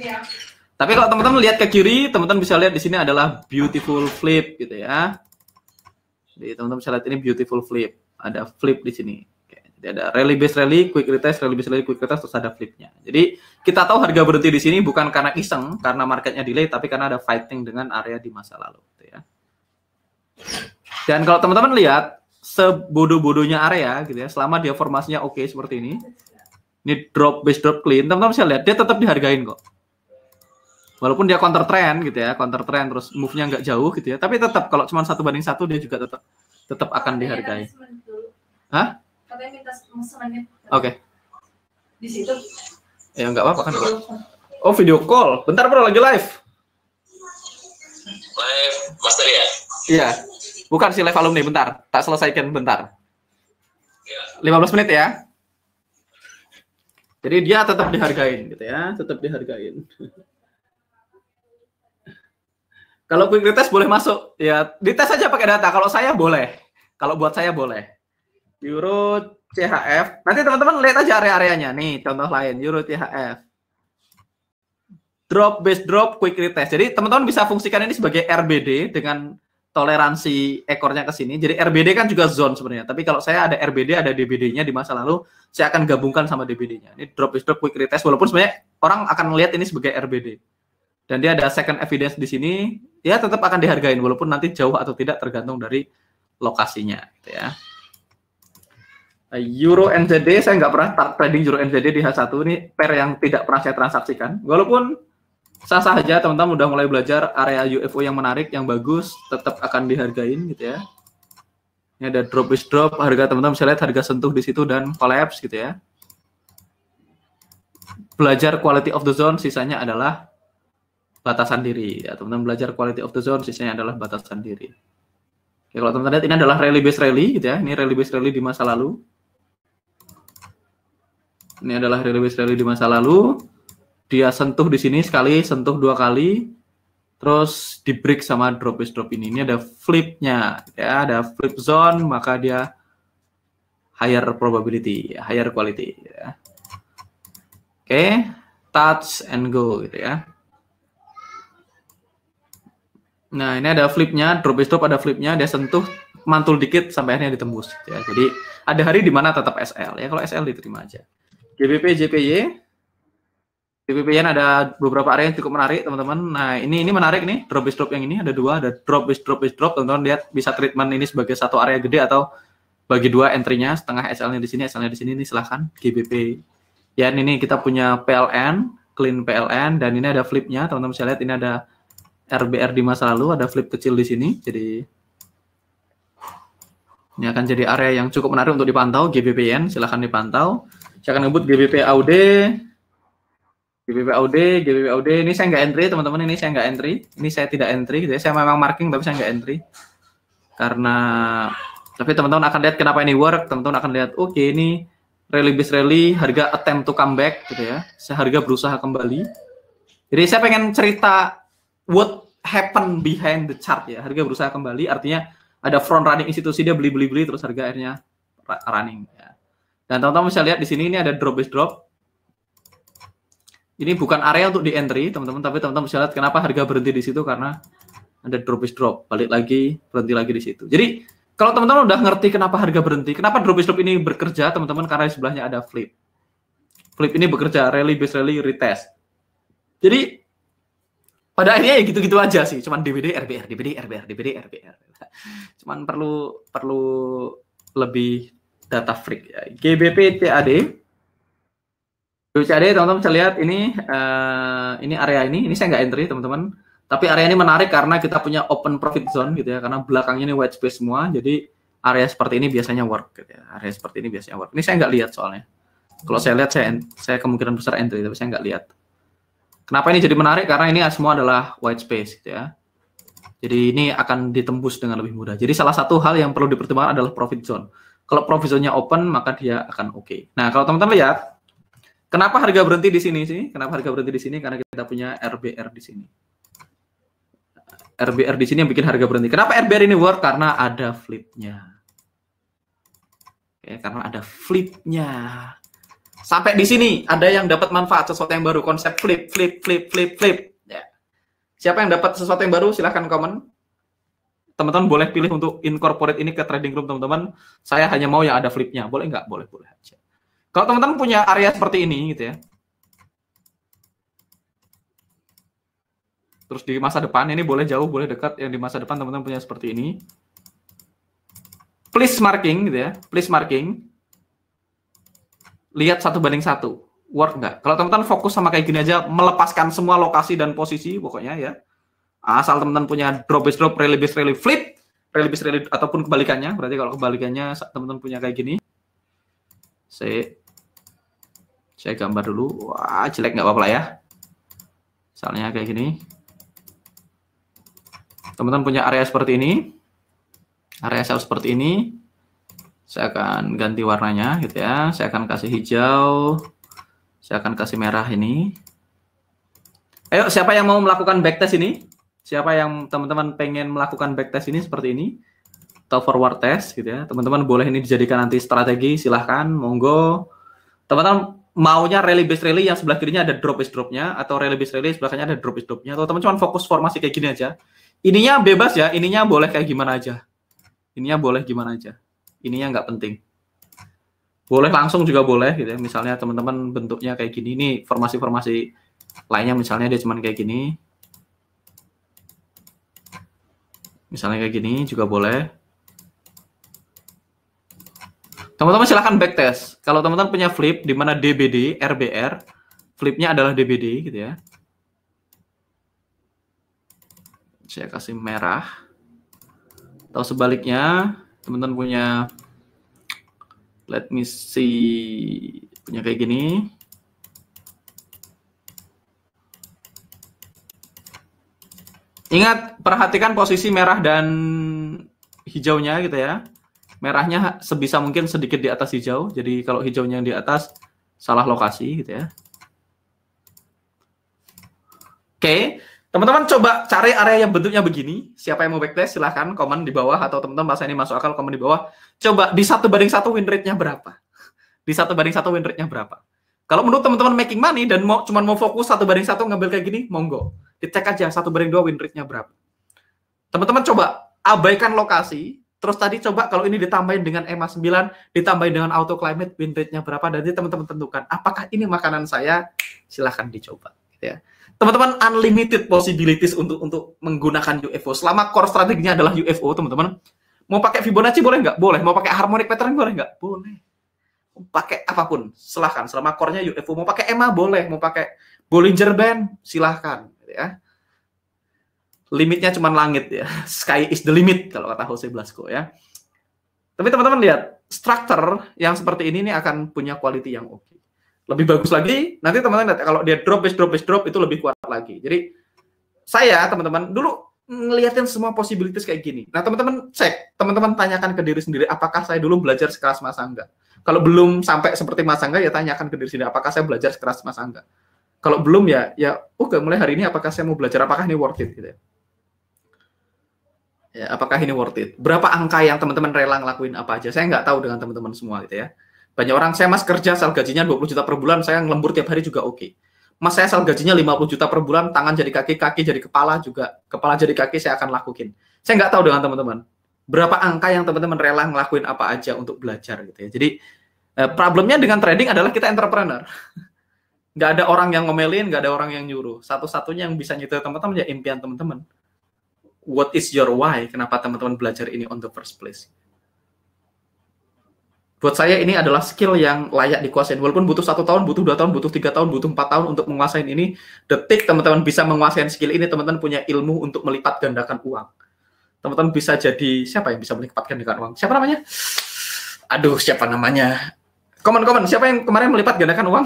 Tapi kalau teman-teman lihat ke kiri, teman-teman bisa lihat di sini adalah beautiful flip gitu ya. Jadi teman-teman bisa lihat ini beautiful flip. Ada flip di sini. Jadi ada rally base rally, quick retest, rally base rally, quick retest, terus ada flipnya. Jadi kita tahu harga berhenti di sini bukan karena iseng, karena marketnya delay, tapi karena ada fighting dengan area di masa lalu. Gitu ya. Dan kalau teman-teman lihat sebodoh-bodohnya area gitu ya, selama dia formasinya oke seperti ini drop base drop clean, teman-teman bisa lihat dia tetap dihargain kok. Walaupun dia counter trend gitu ya, counter trend terus move-nya nggak jauh gitu ya, tapi tetap kalau cuma 1:1 dia juga tetap akan dihargai. Hah? Katanya minta pesanannya. Oke. Di situ. Ya nggak apa-apa kan. Oh, video call. Bentar bro, lagi live. Live Master ya? Iya. Bukan sih live alumni, bentar. Tak selesaikan bentar. 15 menit ya. Jadi dia tetap dihargain gitu ya, tetap dihargain. Kalau quick retest boleh masuk, ya dites aja pakai data. Kalau saya boleh, kalau buat saya boleh. Euro CHF, nanti teman-teman lihat aja area-areanya. Nih contoh lain, Euro CHF. Drop base drop quick retest. Jadi teman-teman bisa fungsikan ini sebagai RBD dengan toleransi ekornya ke sini. Jadi RBD kan juga zone sebenarnya. Tapi kalau saya ada RBD, ada DBD-nya di masa lalu, saya akan gabungkan sama DBD-nya. Ini drop base drop quick retest. Walaupun sebenarnya orang akan melihat ini sebagai RBD. Dan dia ada second evidence di sini, ya tetap akan dihargain walaupun nanti jauh atau tidak tergantung dari lokasinya, gitu ya. Euro NZD saya nggak pernah trading Euro NZD di H1 ini pair yang tidak pernah saya transaksikan. Walaupun sah-sah aja teman-teman udah mulai belajar area UFO yang menarik, yang bagus, tetap akan dihargain gitu ya. Ini ada drop base drop, harga teman-teman bisa lihat harga sentuh di situ dan collapse gitu ya. Belajar quality of the zone, sisanya adalah batasan diri ya. Teman-teman belajar quality of the zone, sisanya adalah batasan diri. Oke, kalau teman-teman lihat ini adalah rally base rally gitu ya. Ini rally base rally di masa lalu. Ini adalah rally base rally di masa lalu. Dia sentuh di sini sekali, sentuh 2 kali, terus di break sama drop base drop ini. Ini ada flipnya, ya, ada flip zone, maka dia higher probability, higher quality. Ya. Oke, touch and go, gitu ya. Nah, ini ada flipnya, drop base drop ada flipnya, dia sentuh, mantul dikit sampai akhirnya ditembus. Ya. Jadi ada hari di mana tetap SL, ya. Kalau SL diterima aja. GBP, JPY. GBP-yen ada beberapa area yang cukup menarik, teman-teman. Nah, ini menarik nih, drop base drop yang ini ada 2, ada drop base drop, teman-teman lihat bisa treatment ini sebagai satu area gede atau bagi 2 entry-nya, setengah SL-nya di sini, SL-nya di sini, ini silahkan GBP. Ya, ini kita punya PLN, clean PLN, dan ini ada flip-nya, teman-teman bisa lihat ini ada RBR di masa lalu, ada flip kecil di sini, jadi ini akan jadi area yang cukup menarik untuk dipantau, GBP-yen, silahkan dipantau. Saya akan ngebut GBP AUD, ini saya nggak entry teman-teman, ini saya nggak entry, ini saya tidak entry, jadi saya memang marking tapi saya nggak entry karena, tapi teman-teman akan lihat kenapa ini work, teman-teman akan lihat, oke, ini rally base rally, harga attempt to come back gitu ya, harga berusaha kembali, jadi saya pengen cerita what happened behind the chart ya, harga berusaha kembali, artinya ada front running institusi dia beli terus harga akhirnya running ya. Dan teman-teman bisa lihat di sini ini ada drop base drop. Ini bukan area untuk di entry, teman-teman, tapi teman-teman bisa lihat kenapa harga berhenti di situ karena ada drop base drop, balik lagi, berhenti lagi di situ. Jadi kalau teman-teman udah ngerti kenapa harga berhenti, kenapa drop base drop ini bekerja, teman-teman, karena di sebelahnya ada flip. Flip ini bekerja rally base rally retest. Jadi pada akhirnya ya gitu-gitu aja sih, cuman DBD RBR, DBD RBR, DBD RBR. Cuman perlu lebih data freak ya. GBP CAD. CAD teman-teman bisa lihat ini area ini saya nggak entry teman-teman, tapi area ini menarik karena kita punya open profit zone gitu ya, karena belakangnya ini white space semua, jadi area seperti ini biasanya work gitu ya, area seperti ini biasanya work. Ini saya nggak lihat soalnya, kalau saya lihat saya kemungkinan besar entry, tapi saya nggak lihat. Kenapa ini jadi menarik? Karena ini semua adalah white space gitu ya. Jadi ini akan ditembus dengan lebih mudah. Jadi salah satu hal yang perlu dipertimbangkan adalah profit zone. Kalau profit zone-nya open, maka dia akan oke. Nah, kalau teman-teman lihat, kenapa harga berhenti di sini sih? Kenapa harga berhenti di sini? Karena kita punya RBR di sini. RBR di sini yang bikin harga berhenti. Kenapa RBR ini work? Karena ada flip-nya. Oke, karena ada flip-nya. Sampai di sini ada yang dapat manfaat sesuatu yang baru, konsep flip. Ya. Siapa yang dapat sesuatu yang baru? Silahkan komen. Teman-teman boleh pilih untuk incorporate ini ke trading room, teman-teman. Saya hanya mau yang ada flip-nya. Boleh nggak? Boleh aja. Kalau teman-teman punya area seperti ini, gitu ya. Terus di masa depan, ini boleh jauh, boleh dekat. Yang di masa depan teman-teman punya seperti ini. Please marking, gitu ya. Please marking. Lihat 1:1. Work nggak? Kalau teman-teman fokus sama kayak gini aja, melepaskan semua lokasi dan posisi, pokoknya ya. Asal teman-teman punya drop base drop, rally base rally flip, rally base rally ataupun kebalikannya. Berarti kalau kebalikannya teman-teman punya kayak gini. Saya gambar dulu. Wah, jelek nggak apa-apa lah ya. Misalnya kayak gini. Teman-teman punya area seperti ini. Area sell seperti ini. Saya akan ganti warnanya gitu ya. Saya akan kasih hijau. Saya akan kasih merah ini. Ayo, siapa yang mau melakukan backtest ini? Siapa yang teman-teman pengen melakukan backtest ini seperti ini? Atau forward test gitu ya. Teman-teman boleh ini dijadikan nanti strategi, silahkan, monggo. Teman-teman maunya rally base rally yang sebelah kirinya ada drop base dropnya, atau rally base rally sebelah kanannya ada drop base dropnya, atau teman-teman fokus formasi kayak gini aja. Ininya bebas ya, ininya boleh kayak gimana aja. Ininya boleh gimana aja. Ininya nggak penting. Boleh langsung juga boleh gitu ya. Misalnya teman-teman bentuknya kayak gini. Ini formasi-formasi lainnya misalnya dia cuman kayak gini. Misalnya kayak gini juga boleh. Teman-teman silahkan backtest. Kalau teman-teman punya flip di mana DBD, RBR, flipnya adalah DBD gitu ya. Saya kasih merah. Atau sebaliknya, teman-teman punya, let me see, punya kayak gini. Ingat, perhatikan posisi merah dan hijaunya gitu ya. Merahnya sebisa mungkin sedikit di atas hijau. Jadi kalau hijaunya yang di atas, salah lokasi gitu ya. Oke. Teman-teman coba cari area yang bentuknya begini. Siapa yang mau backtest silahkan komen di bawah, atau teman-teman masa ini masuk akal komen di bawah. Coba di 1:1 win rate-nya berapa? Di 1:1 win rate-nya berapa? Kalau menurut teman-teman making money dan cuma mau fokus 1:1 ngambil kayak gini, monggo. Dicek aja 1:2 win rate-nya berapa. Teman-teman coba abaikan lokasi. Terus tadi coba kalau ini ditambahin dengan EMA 9, ditambahin dengan auto climate, win rate-nya berapa. Dan teman-teman tentukan apakah ini makanan saya, silahkan dicoba gitu ya. Teman-teman unlimited possibilities untuk menggunakan UFO. Selama core strateginya adalah UFO, teman-teman. Mau pakai Fibonacci boleh nggak? Boleh. Mau pakai harmonic pattern boleh nggak? Boleh. Mau pakai apapun, silahkan. Selama core-nya UFO. Mau pakai EMA boleh. Mau pakai Bollinger Band, silahkan. Ya. Limitnya cuma langit ya. Sky is the limit kalau kata Jose Blasco ya. Tapi teman-teman lihat, structure yang seperti ini akan punya quality yang oke. Lebih bagus lagi, nanti teman-teman lihat kalau dia drop itu lebih kuat lagi. Jadi saya teman-teman dulu ngeliatin semua possibilities kayak gini. Nah teman-teman cek, teman-teman tanyakan ke diri sendiri, apakah saya dulu belajar sekeras Mas Angga? Kalau belum sampai seperti Mas Angga, ya tanyakan ke diri sendiri, apakah saya belajar sekeras Mas Angga? Kalau belum ya oke, mulai hari ini apakah saya mau belajar, apakah ini worth it gitu ya? Ya, apakah ini worth it? Berapa angka yang teman-teman rela ngelakuin apa aja? Saya nggak tahu dengan teman-teman semua gitu ya. Banyak orang, saya mas kerja sel gajinya 20 juta per bulan, saya ngelembur tiap hari juga oke. Mas saya sel gajinya 50 juta per bulan, tangan jadi kaki, kaki jadi kepala juga, kepala jadi kaki saya akan lakuin. Saya nggak tahu dengan teman-teman. Berapa angka yang teman-teman rela ngelakuin apa aja untuk belajar gitu ya. Jadi problemnya dengan trading adalah kita entrepreneur. Nggak ada orang yang ngomelin, nggak ada orang yang nyuruh. Satu-satunya yang bisa nyetir teman-teman ya impian teman-teman. What is your why? Kenapa teman-teman belajar ini on the first place? Buat saya ini adalah skill yang layak dikuasain. Walaupun butuh 1 tahun, butuh 2 tahun, butuh 3 tahun, butuh 4 tahun untuk menguasain ini. Detik teman-teman bisa menguasain skill ini, teman-teman punya ilmu untuk melipat gandakan uang. Teman-teman bisa jadi, siapa yang bisa melipat gandakan uang? Siapa namanya? Aduh, siapa namanya? Komen, siapa yang kemarin melipat gandakan uang?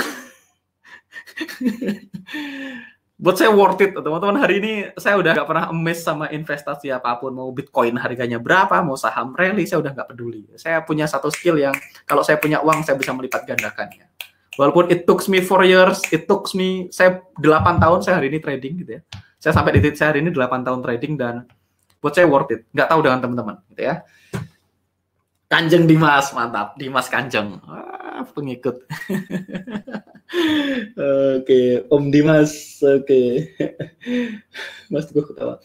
Buat saya worth it, teman-teman. Hari ini saya udah nggak pernah emes sama investasi apapun, mau Bitcoin harganya berapa, mau saham rally, saya udah nggak peduli. Saya punya satu skill yang kalau saya punya uang, saya bisa melipat gandakannya. Walaupun it took me 4 years, saya 8 tahun saya hari ini trading gitu ya. Saya sampai di titik saya hari ini 8 tahun trading dan buat saya worth it. Nggak tahu dengan teman-teman gitu ya. Kanjeng Dimas, mantap. Dimas Kanjeng. Pengikut. Oke, Om Dimas. Oke. Mas Teguh ketawa.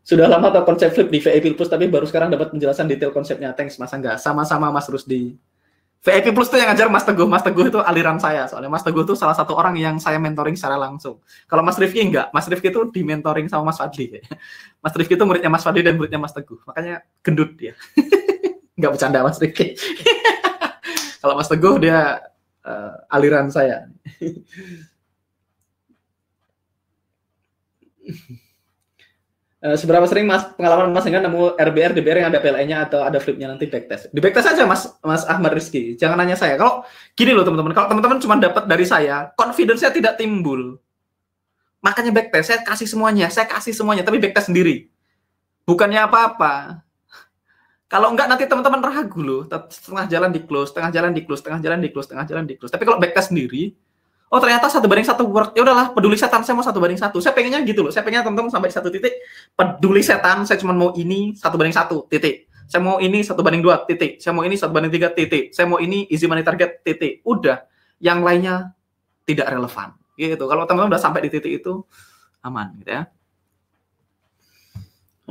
Sudah lama tahu konsep flip di VIP Plus, tapi baru sekarang dapat penjelasan detail konsepnya. Thanks, Mas Angga. Sama-sama, Mas Rusdi. VIP Plus itu yang ngajar Mas Teguh. Mas Teguh itu aliran saya. Soalnya Mas Teguh itu salah satu orang yang saya mentoring secara langsung. Kalau Mas Rifki enggak. Mas Rifki itu di mentoring sama Mas Fadli. Mas Rifki itu muridnya Mas Fadli dan muridnya Mas Teguh. Makanya gendut dia. Nggak bercanda Mas Rifki. Kalau Mas Teguh dia aliran saya. Seberapa sering pengalaman Mas dengan nemu RBR, DBR yang ada PLN-nya atau ada flipnya nanti backtest? Di backtest aja Mas Ahmad Rizky. Jangan nanya saya. Kalau gini loh teman-teman, kalau teman-teman cuma dapat dari saya, confidence-nya tidak timbul. Makanya backtest, saya kasih semuanya, tapi backtest sendiri. Bukannya apa-apa. Kalau enggak nanti teman-teman ragu loh, setengah jalan di close. Tapi kalau backtest sendiri, oh ternyata 1:1 work. Ya udahlah, peduli setan saya mau 1:1. Saya pengennya gitu loh. Saya pengen teman-teman sampai di satu titik peduli setan, saya cuma mau ini 1:1 titik. Saya mau ini 1:2 titik. Saya mau ini 1:3 titik. Saya mau ini easy money target titik. Udah, yang lainnya tidak relevan. Gitu. Kalau teman-teman udah sampai di titik itu aman gitu ya.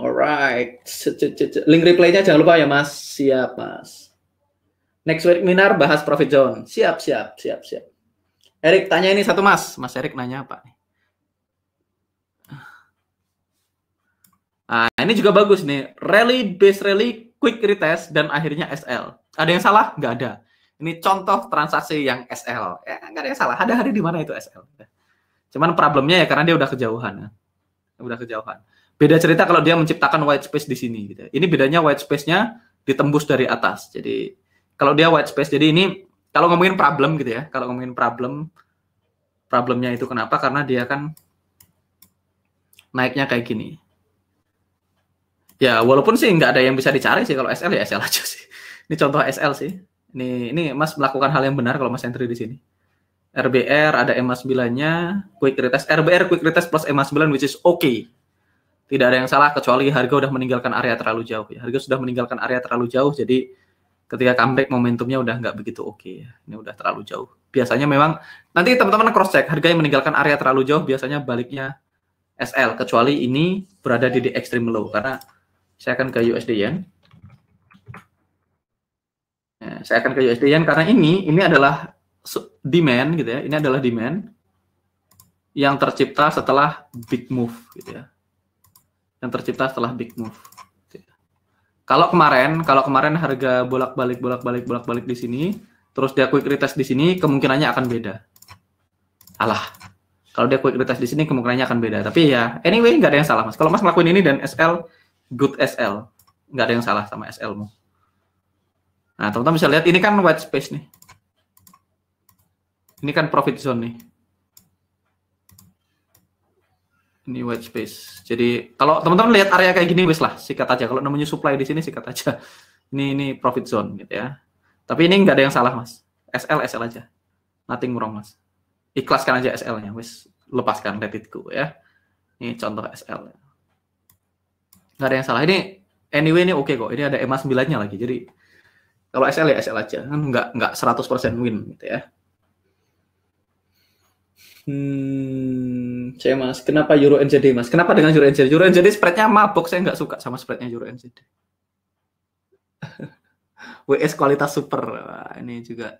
Alright, link replaynya jangan lupa ya Mas. Siap Mas. Next webinar bahas profit zone. Siap. Erik tanya ini satu Mas. Mas Erik nanya apa nih? Ini juga bagus nih. Rally base rally quick retest dan akhirnya SL. Ada yang salah? Nggak ada. Ini contoh transaksi yang SL. Ya, nggak ada yang salah. Ada hari di mana itu SL. Cuman problemnya ya karena dia udah kejauhan. Beda cerita kalau dia menciptakan white space di sini gitu. Ini bedanya white space-nya ditembus dari atas. Jadi kalau dia white space, jadi ini kalau ngomongin problem gitu ya. Kalau ngomongin problemnya itu kenapa? Karena dia kan naiknya kayak gini. Ya walaupun sih nggak ada yang bisa dicari sih kalau SL ya SL aja sih. Ini contoh SL sih. Ini Mas melakukan hal yang benar kalau Mas entry di sini. RBR ada EMA 9-nya, quick retest RBR quick retest plus EMA 9 which is okay. Tidak ada yang salah kecuali harga udah meninggalkan area terlalu jauh ya. Harga sudah meninggalkan area terlalu jauh, jadi ketika comeback momentumnya udah nggak begitu oke ya. Ini udah terlalu jauh. Biasanya memang nanti teman-teman cross check harga yang meninggalkan area terlalu jauh biasanya baliknya SL kecuali ini berada di extreme low karena saya akan ke USD Yen. Ya, saya akan ke USD Yen karena ini adalah demand gitu ya. Ini adalah demand yang tercipta setelah big move gitu ya. Yang tercipta setelah big move. Kalau kemarin harga bolak-balik di sini, terus dia quick retest di sini, kemungkinannya akan beda. Kalau dia quick retest di sini, kemungkinannya akan beda. Tapi ya, anyway, nggak ada yang salah, Mas. Kalau Mas ngelakuin ini dan SL, good SL. Nggak ada yang salah sama SL-mu. Nah, teman-teman bisa lihat, ini kan white space nih. Ini kan profit zone nih. Ini white space. Jadi kalau teman-teman lihat area kayak gini wes lah, sikat aja. Kalau namanya supply di sini sikat aja. Ini profit zone gitu ya. Tapi ini nggak ada yang salah Mas. SL aja. Nothing wrong Mas. Ikhlaskan aja SL-nya, wes lepaskan, let it go ya. Ini contoh SL. Nggak ada yang salah. Ini anyway ini oke kok. Ini ada EMA 9-nya lagi. Jadi kalau SL ya SL aja. Kan nggak 100% win gitu ya. Saya Mas, kenapa Euro NZD Mas? Kenapa dengan Euro NZD? Euro NZD spreadnya mabok, saya nggak suka sama spreadnya Euro NZD. WS kualitas super. Wah, ini juga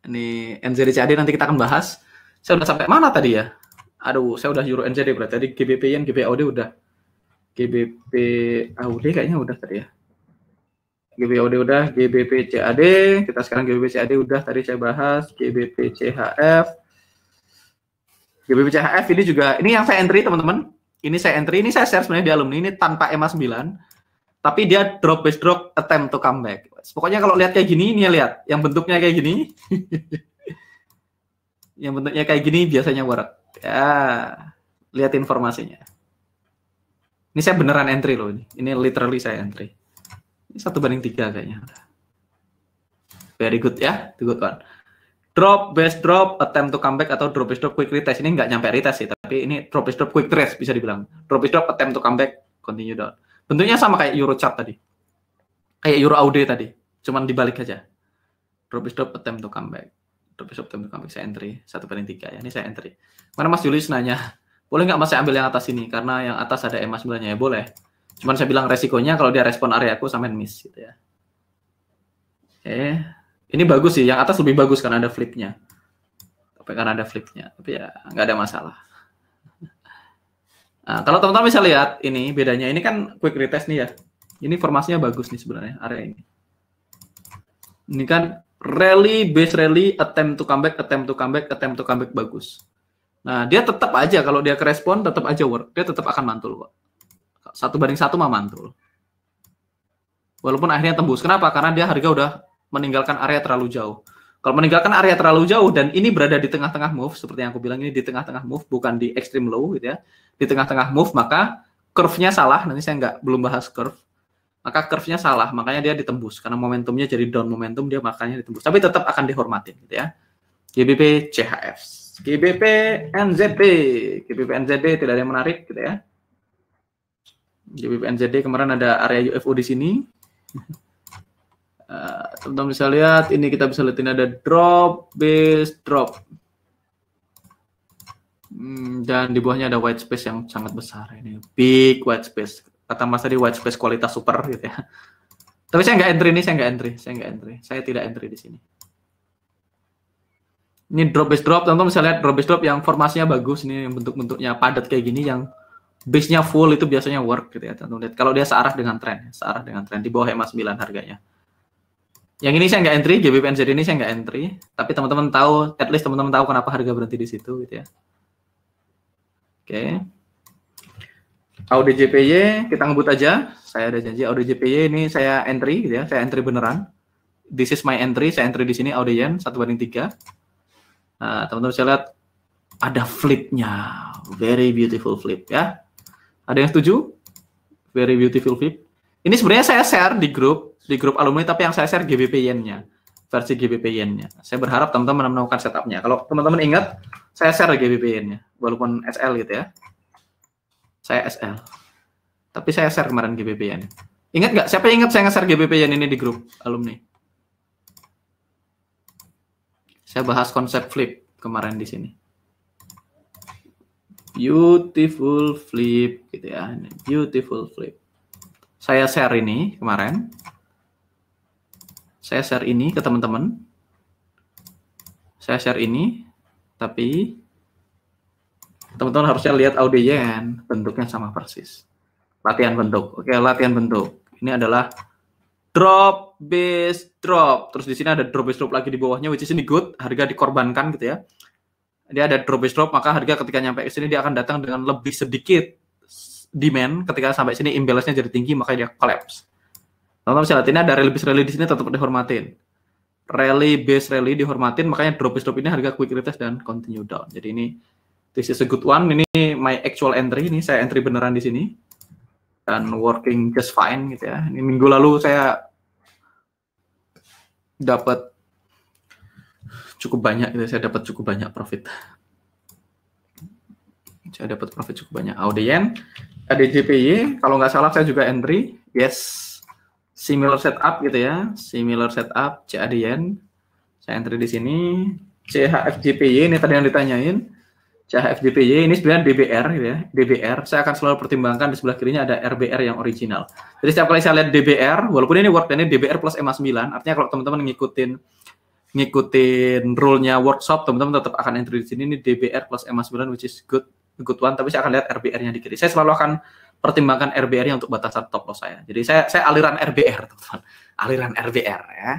ini NZD CAD nanti kita akan bahas. Saya udah sampai mana tadi ya? Aduh, saya udah Euro NZD berarti tadi GBP Yen, GBP AUD udah. GBP AUD kayaknya udah tadi ya. GBP AUD udah, GBP CAD, kita sekarang GBP CAD udah tadi saya bahas, GBP CHF. GBP CHF ini juga, ini yang saya entry teman-teman. Ini saya entry, ini saya share sebenarnya di alumni, ini tanpa EMA 9. Tapi dia drop base drop attempt to come back. Pokoknya kalau lihat kayak gini, ini lihat. Yang bentuknya kayak gini. Yang bentuknya kayak gini biasanya work. Ya, Lihat informasinya. Ini saya beneran entry loh ini. Ini literally saya entry. Ini 1/3 kayaknya. Very good ya, good one. Drop, base drop, attempt to comeback atau drop, base drop, quick retest. Ini nggak nyampe retest sih, tapi ini drop, base drop, quick retest bisa dibilang. Drop, base drop, attempt to comeback, continue down. Bentuknya sama kayak Euro chart tadi. Kayak Euro AUD tadi. Cuman dibalik aja. Drop, base drop, attempt to comeback. Drop, base drop, attempt to comeback. Saya entry 1/3 ya. Ini saya entry. Mana Mas Julius nanya, boleh nggak Mas saya ambil yang atas ini? Karena yang atas ada EMA 9-nya ya, boleh. Cuman saya bilang resikonya kalau dia respon area aku sampai miss gitu ya. Oke. Ini bagus sih, yang atas lebih bagus karena ada flipnya. Tapi karena ada flipnya, tapi ya nggak ada masalah. Nah, kalau teman-teman bisa lihat ini bedanya, ini kan quick retest nih ya. Ini formasinya bagus nih sebenarnya area ini. Ini kan rally, base rally, attempt to comeback, attempt to comeback, attempt to comeback bagus. Nah, dia tetap aja kalau dia ke respon tetap aja work, dia tetap akan mantul kok. 1/1 mah mantul. Walaupun akhirnya tembus. Kenapa? Karena dia harga udah meninggalkan area terlalu jauh. Kalau meninggalkan area terlalu jauh dan ini berada di tengah-tengah move, seperti yang aku bilang ini di tengah-tengah move, bukan di extreme low gitu ya. Di tengah-tengah move, maka curve-nya salah. Nanti saya belum bahas curve. Maka curve-nya salah, makanya dia ditembus. Karena momentumnya jadi down momentum, dia makanya ditembus. Tapi tetap akan dihormatin gitu ya. GBP CHF. GBP NZD. GBP NZD tidak ada yang menarik gitu ya. GBP NZD kemarin ada area UFO di sini. Teman-teman bisa lihat, ini kita bisa lihat ini ada drop, base, drop. Dan di bawahnya ada white space yang sangat besar. Ini big white space. Kata Mas tadi white space kualitas super gitu ya. Tapi saya nggak entry ini, saya nggak entry. Saya tidak entry di sini. Ini drop, base, drop. Teman-teman bisa lihat drop, base, drop yang formasinya bagus. Ini bentuk-bentuknya padat kayak gini, yang base-nya full itu biasanya work gitu ya. Teman-teman lihat kalau dia searah dengan tren di bawah EMA 9 harganya. Yang ini saya nggak entry, GBP NZD ini saya nggak entry, tapi teman-teman tahu, at least teman-teman tahu kenapa harga berhenti di situ gitu ya. Oke. AUDJPY kita ngebut aja. Saya ada janji AUDJPY ini saya entry gitu ya, saya entry beneran. This is my entry, saya entry di sini AUD-yen 1/3. Nah, teman-teman bisa lihat ada flipnya, very beautiful flip ya. Ada yang setuju? Very beautiful flip. Ini sebenarnya saya share di grup alumni, tapi yang saya share GBP yen-nya, versi GBP yen-nya. Saya berharap teman-teman menemukan setup-nya. Kalau teman-teman ingat, saya share GBP yen-nya, walaupun SL gitu ya. Saya SL. Tapi saya share kemarin GBP yen. Ingat nggak? Siapa yang ingat saya nge-share GBP yen ini di grup alumni? Saya bahas konsep flip kemarin di sini. Beautiful flip gitu ya. Beautiful flip. Saya share ini kemarin. Saya share ini ke teman-teman. Saya share ini, tapi teman-teman harusnya lihat AUD-yen, bentuknya sama persis. Latihan bentuk. Oke, latihan bentuk. Ini adalah drop, base, drop. Terus di sini ada drop, base, drop lagi di bawahnya, which is ini good. Harga dikorbankan gitu ya. Dia ada drop, base, drop, maka harga ketika nyampe ke sini dia akan datang dengan lebih sedikit demand. Ketika sampai sini imbalance-nya jadi tinggi, maka dia collapse. Teman-teman bisa lihat ini ada rally base rally di sini tetap dihormatin. Rally base rally dihormatin, makanya drop base drop ini harga quick retest dan continue down. Jadi ini this is a good one. Ini my actual entry, ini saya entry beneran di sini dan working just fine gitu ya. Ini minggu lalu saya dapat cukup banyak gitu, saya dapat cukup banyak profit. Saya dapat profit cukup banyak. AUD-yen, ADJPY, kalau nggak salah saya juga entry. Yes. Similar setup gitu ya, similar setup CAD-yen. Saya entry di sini. CHFJPY ini tadi yang ditanyain. CHFJPY ini sebenarnya DBR gitu ya, DBR. Saya akan selalu pertimbangkan di sebelah kirinya ada RBR yang original. Jadi setiap kali saya lihat DBR, walaupun ini work dan ini DBR plus EMA 9, artinya kalau teman-teman ngikutin rule-nya workshop, teman-teman tetap akan entry di sini. Ini DBR plus EMA 9 which is good one, tapi saya akan lihat RBR-nya di kiri. Saya selalu akan pertimbangkan RBR-nya untuk batasan top loss saya. Jadi saya aliran RBR, teman-teman. Aliran RBR ya.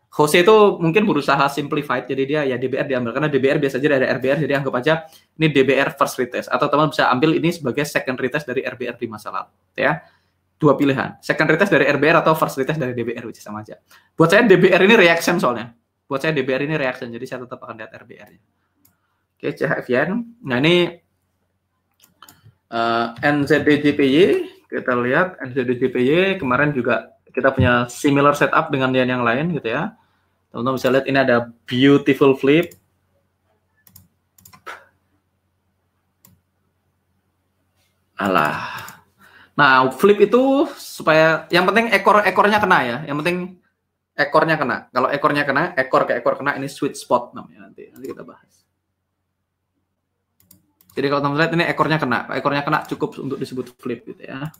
Jose itu mungkin berusaha simplified, jadi dia ya DBR diambil karena DBR biasa aja ada RBR, jadi anggap aja ini DBR first retest atau teman bisa ambil ini sebagai second retest dari RBR di masa lalu, ya. Dua pilihan, second retest dari RBR atau first retest dari DBR, which sama aja. Buat saya DBR ini reaction soalnya. Buat saya DBR ini reaction, jadi saya tetap akan lihat RBR-nya. Oke, CHF yen. Nah ini NZD-JPY, kita lihat NZD-JPY kemarin juga kita punya similar setup dengan yang lain gitu ya. Teman-teman bisa lihat ini ada beautiful flip. Alah. Nah, flip itu supaya yang penting ekornya kena ya. Yang penting ekornya kena. Kalau ekornya kena, ekor ke ekor kena, ini sweet spot namanya nanti kita bahas. Jadi kalau teman-teman lihat ini ekornya kena cukup untuk disebut flip gitu ya.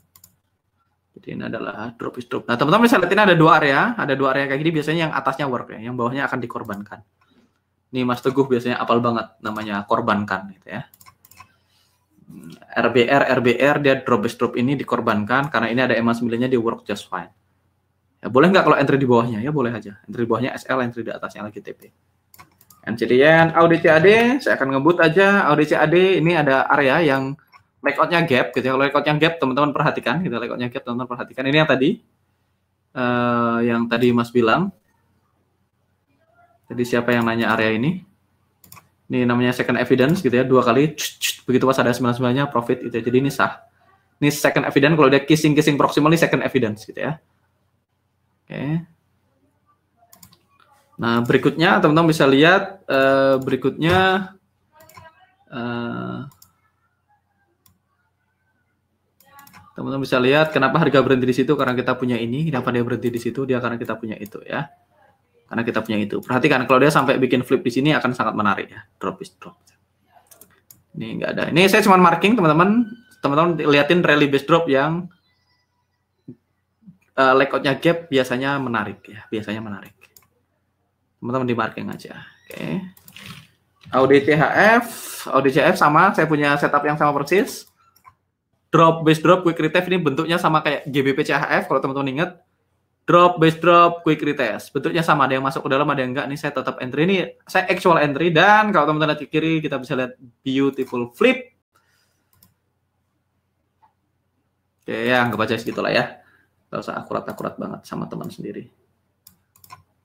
Jadi ini adalah drop is drop. Nah, teman-teman bisa lihat ini ada dua area kayak gini biasanya yang atasnya work ya, yang bawahnya akan dikorbankan. Ini Mas Teguh biasanya apal banget namanya korbankan gitu ya. RBR dia drop is drop ini dikorbankan karena ini ada EMA 9-nya di work just fine. Ya boleh nggak kalau entry di bawahnya? Ya boleh aja. Entry di bawahnya SL, entry di atasnya lagi TP. NCDN, AUDCAD, saya akan ngebut aja. AUDCAD ini ada area yang layoutnya gap gitu ya. Kalau layoutnya gap teman-teman perhatikan gitu. Layoutnya gap teman-teman perhatikan. Ini yang tadi Mas bilang. Jadi siapa yang nanya area ini? Ini namanya second evidence gitu ya. 2 kali begitu pas ada 99-nya profit gitu ya. Jadi ini sah. Ini second evidence, kalau dia kissing proximal ini second evidence gitu ya. Oke. Nah, berikutnya teman-teman bisa lihat teman-teman bisa lihat kenapa harga berhenti di situ, karena kita punya ini. Kenapa dia berhenti di situ? Dia karena kita punya itu ya. Karena kita punya itu. Perhatikan kalau dia sampai bikin flip di sini akan sangat menarik ya. Drop is drop. Ini enggak ada. Ini saya cuma marking teman-teman. Teman-teman liatin rally base drop yang layoutnya gap biasanya menarik ya. Biasanya menarik. Teman-teman di marking aja. Oke. AUDCHF sama, saya punya setup yang sama persis. Drop, base drop, quick retest ini bentuknya sama kayak GBP CHF kalau teman-teman ingat. Drop, base drop, quick retest. Bentuknya sama, ada yang masuk ke dalam, ada yang enggak. Ini saya tetap entry, ini saya actual entry. Dan kalau teman-teman lihat ke kiri, kita bisa lihat beautiful flip. Oke, ya anggap aja segitulah ya. Nggak usah akurat-akurat banget sama teman sendiri.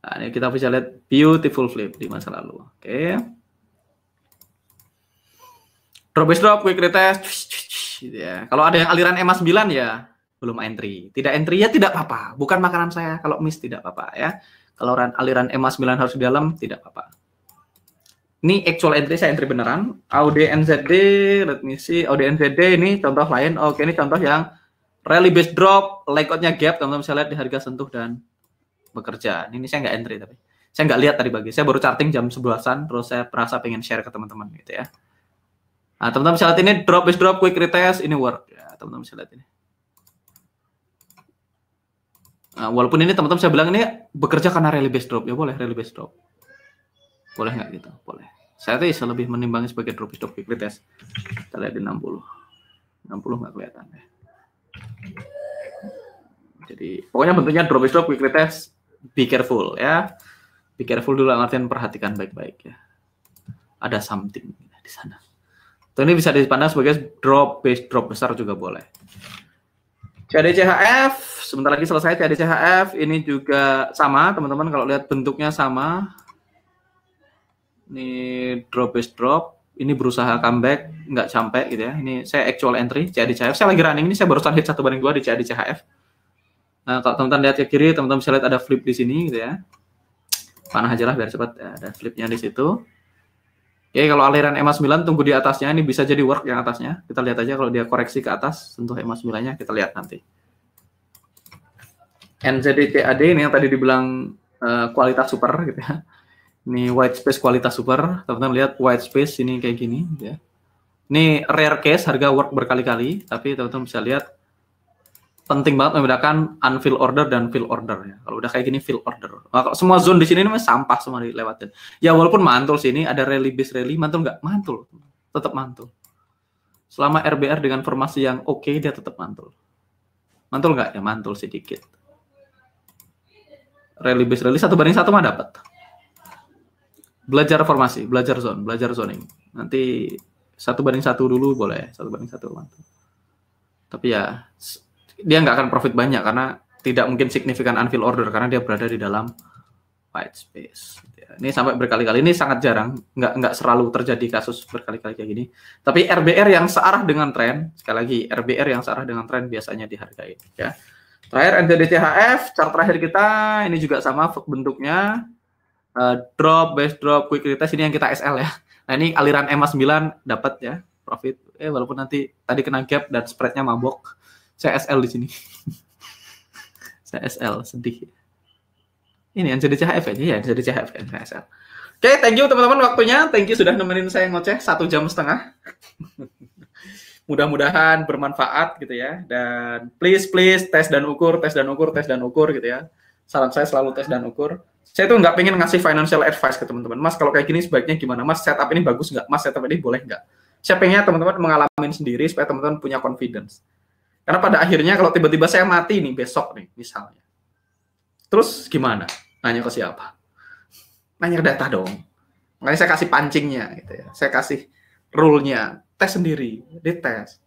Nah, ini kita bisa lihat beautiful flip di masa lalu. Oke. Drop base drop, quick retest. Gitu ya. Kalau ada yang aliran EMA 9 ya belum entry. Tidak entry ya tidak apa-apa. Bukan makanan saya. Kalau miss tidak apa-apa ya. Kalau aliran EMA 9 harus di dalam tidak apa-apa. Ini actual entry, saya entry beneran. AUD-NZD, let me see. AUD-NZD ini contoh lain. Oke, ini contoh yang rally base drop, layoutnya gap. Teman-teman bisa lihat di harga sentuh dan bekerja. Ini saya nggak entry tapi. Saya nggak lihat tadi pagi. Saya baru charting jam 11-an, terus saya merasa pengen share ke teman-teman gitu ya. Nah, teman-teman bisa lihat ini drop is drop, quick retest, ini work. Ya, teman-teman bisa lihat ini. Nah, walaupun ini teman-teman saya bilang ini bekerja karena rally base drop. Ya boleh rally base drop. Boleh nggak gitu? Boleh. Saya tuh lebih menimbangnya sebagai drop is drop, quick retest. Kita lihat di 60. 60 nggak kelihatan ya. Jadi pokoknya bentuknya drop is drop, quick retest. Be careful ya. Be careful dulu, artinya perhatikan baik-baik ya. Ada something di sana. Tuh, ini bisa dipandang sebagai drop base drop besar juga boleh. CAD-CHF, sebentar lagi selesai CAD-CHF. Ini juga sama, teman-teman kalau lihat bentuknya sama. Ini drop base drop. Ini berusaha comeback, nggak sampai gitu ya. Ini saya actual entry CAD-CHF. Saya lagi running ini, saya barusan hit 1/2 di CAD-CHF. Nah, kalau teman-teman lihat ke kiri, teman-teman bisa lihat ada flip di sini gitu ya. Panah aja lah biar cepat ya, ada flipnya di situ. Oke, kalau aliran EMA 9 tunggu di atasnya, ini bisa jadi work yang atasnya. Kita lihat aja kalau dia koreksi ke atas, sentuh EMA 9-nya, kita lihat nanti. NZD-CAD ini yang tadi dibilang kualitas super gitu ya. Ini white space kualitas super. Teman-teman lihat white space ini kayak gini gitu ya. Ini rare case, harga work berkali-kali, tapi teman-teman bisa lihat penting banget membedakan unfill order dan fill order ya. Kalau udah kayak gini fill order. Nah, kalau semua zone di sini ini sampah semua dilewatin. Ya walaupun mantul sini ada rally base rally, mantul nggak? Mantul. Tetap mantul. Selama RBR dengan formasi yang oke, dia tetap mantul. Mantul nggak? Ya mantul sedikit. Rally base rally 1/1 mah dapat. Belajar formasi, belajar zone, belajar zoning. Nanti 1/1 dulu boleh, 1/1 mantul. Tapi ya dia nggak akan profit banyak karena tidak mungkin signifikan unfill order karena dia berada di dalam white space. Ini sampai berkali-kali, ini sangat jarang, nggak selalu terjadi kasus berkali-kali kayak gini. Tapi RBR yang searah dengan tren, sekali lagi RBR yang searah dengan tren biasanya dihargai. Ya. Terakhir NZDCHF, chart terakhir kita ini juga sama bentuknya, drop, base drop, quick retest ini yang kita SL ya. Nah ini aliran EMA 9 dapat ya profit, walaupun nanti tadi kena gap dan spreadnya mabok, saya SL di sini. Saya SL sedih. Ini yang jadi CHF aja ya, jadi CHF kan SL. Oke, thank you teman-teman waktunya. Thank you sudah nemenin saya ngoceh 1,5 jam. Mudah-mudahan bermanfaat gitu ya. Dan please tes dan ukur gitu ya. Saran saya selalu tes dan ukur. Saya tuh nggak pengen ngasih financial advice ke teman-teman. Mas, kalau kayak gini sebaiknya gimana? Mas, setup ini bagus nggak? Mas, setup ini boleh nggak? Saya pengen teman-teman mengalami sendiri supaya teman-teman punya confidence. Karena pada akhirnya kalau tiba-tiba saya mati nih besok nih misalnya. Terus gimana? Nanya ke siapa? Nanya ke data dong. Makanya saya kasih pancingnya gitu ya. Saya kasih rule-nya, tes sendiri, dites.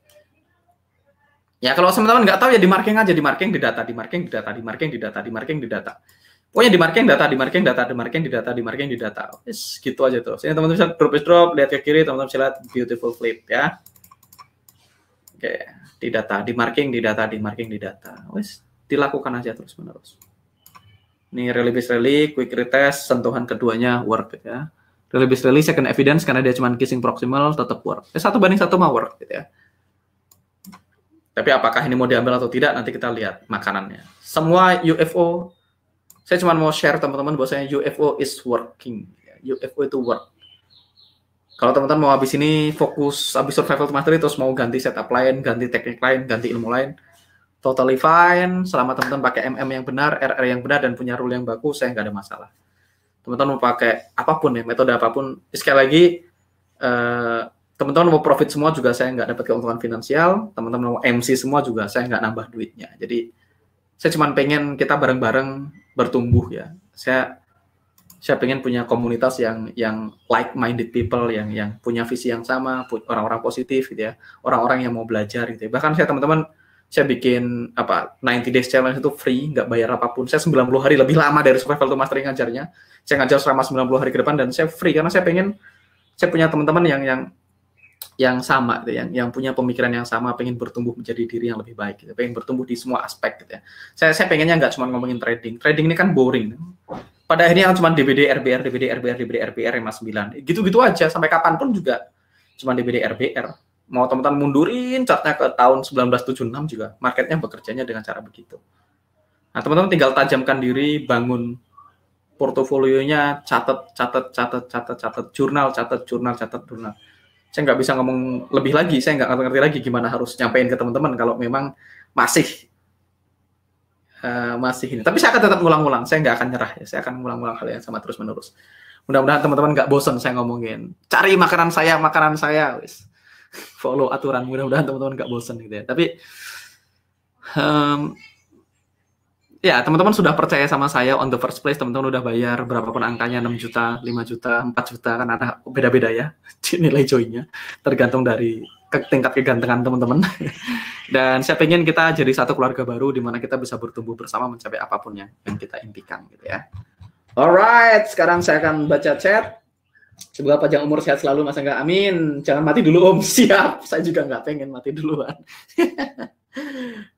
Ya kalau teman-teman nggak tahu ya di marking aja, di marking di data, di marking di data, di marking di data, di marking di data. Pokoknya di marking data, di marking data, di marking di data, di marking di data. Yes, gitu aja tuh. Sini teman-teman bisa drop, lihat ke kiri, teman-teman bisa lihat beautiful flip ya. Oke, di data, di marking di data, di marking di data. Wes, dilakukan aja terus-menerus. Ini release rally, quick retest, sentuhan keduanya work ya. Release rally second evidence karena dia cuma kissing proximal tetap work. 1:1 mah work gitu ya. Tapi apakah ini mau diambil atau tidak nanti kita lihat makanannya. Semua UFO, saya cuma mau share teman-teman bahwasanya UFO is working. UFO itu work. Kalau teman-teman mau habis ini fokus habis survival to mastery terus mau ganti setup lain, ganti teknik lain, ganti ilmu lain, totally fine, selama teman-teman pakai MM yang benar, RR yang benar, dan punya rule yang bagus, saya nggak ada masalah. Teman-teman mau pakai apapun ya, metode apapun, sekali lagi, teman-teman mau profit semua juga saya nggak dapat keuntungan finansial, teman-teman mau MC semua juga saya nggak nambah duitnya. Jadi, saya cuma pengen kita bareng-bareng bertumbuh ya. Saya pengen punya komunitas yang like-minded people, yang punya visi yang sama, orang-orang positif gitu ya, orang-orang yang mau belajar gitu ya. Bahkan saya bikin 90 days challenge itu free, nggak bayar apapun. Saya 90 hari lebih lama dari survival to mastery ngajarnya. Saya ngajar selama 90 hari ke depan dan saya free karena saya punya teman-teman yang sama gitu, yang punya pemikiran yang sama, pengen bertumbuh menjadi diri yang lebih baik gitu, pengen bertumbuh di semua aspek gitu ya. Saya pengennya nggak cuma ngomongin trading. Trading ini kan boring. Pada akhirnya cuma DBD, RBR, DBD, RBR, DBD, RBR, EMA 9. Gitu-gitu aja sampai kapanpun juga cuma DBD, RBR. Mau teman-teman mundurin chartnya ke tahun 1976 juga, marketnya bekerjanya dengan cara begitu. Nah, teman-teman tinggal tajamkan diri, bangun portofolionya, catat, jurnal. Saya nggak bisa ngomong lebih lagi, saya nggak ngerti lagi gimana harus nyampein ke teman-teman kalau memang masih ini. Tapi saya akan tetap ngulang-ngulang, saya nggak akan nyerah ya, saya akan ngulang-ngulang hal yang sama terus-menerus. Mudah-mudahan teman-teman nggak bosan saya ngomongin, cari makanan saya, wis. Follow aturan, mudah-mudahan teman-teman nggak bosan gitu ya. Tapi ya teman-teman sudah percaya sama saya on the first place, teman-teman udah bayar berapapun angkanya, 6 juta, 5 juta, 4 juta, kan ada beda-beda ya nilai joinnya, tergantung dari tingkat kegantengan teman-teman. Dan saya pengen kita jadi satu keluarga baru di mana kita bisa bertumbuh bersama mencapai apapun yang kita impikan gitu ya. Alright, sekarang saya akan baca chat. Semoga panjang umur, sehat selalu Mas Angga, amin. Jangan mati dulu Om. Siap, saya juga nggak pengen mati duluan.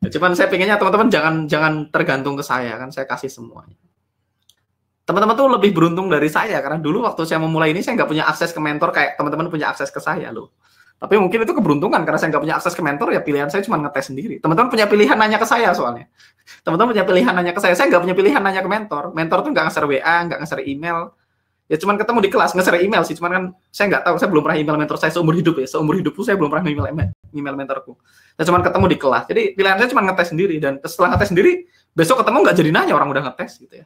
Cuman saya pengennya teman-teman jangan tergantung ke saya, kan saya kasih semuanya. Teman-teman tuh lebih beruntung dari saya, karena dulu waktu saya memulai ini saya nggak punya akses ke mentor kayak teman-teman punya akses ke saya loh. Tapi mungkin itu keberuntungan, karena saya nggak punya akses ke mentor, ya pilihan saya cuma ngetes sendiri. Teman-teman punya pilihan nanya ke saya soalnya. Teman-teman punya pilihan nanya ke saya nggak punya pilihan nanya ke mentor. Mentor tuh nggak nge-share WA, nggak nge-share email. Ya cuman ketemu di kelas, nge-share email sih, cuman kan saya nggak tahu, saya belum pernah email mentor saya seumur hidup ya. Seumur hidupku saya belum pernah email mentorku. Saya cuman ketemu di kelas. Jadi pilihan saya cuma ngetes sendiri, dan setelah ngetes sendiri, besok ketemu nggak jadi nanya, orang udah ngetes gitu ya.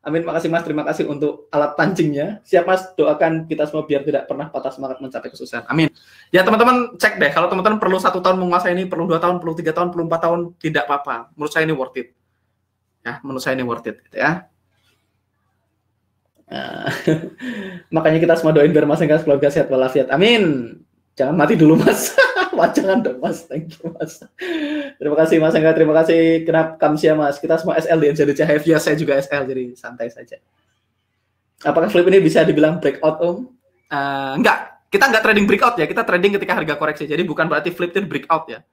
Amin, makasih Mas, terima kasih untuk alat pancingnya. Siap Mas, doakan kita semua biar tidak pernah patah semangat mencapai kesuksesan. Amin. Ya teman-teman cek deh, kalau teman-teman perlu 1 tahun menguasai ini, perlu 2 tahun, perlu 3 tahun, perlu 4 tahun, tidak apa-apa. Menurut saya ini worth it. Ya, menurut saya ini worth it gitu ya. Makanya kita semua doain biar Mas Angga keluarga sehat walafiat. Amin. Jangan mati dulu Mas. Wah, jangan dong Mas. Thank you Mas. Terima kasih Mas Angga, terima kasih Kenap Kamsia Mas. Kita semua SL di NCDC Hive, ya saya juga SL, jadi santai saja. Apakah flip ini bisa dibilang breakout Om? Enggak, kita enggak trading breakout ya, kita trading ketika harga koreksi. Jadi bukan berarti flip itu breakout ya.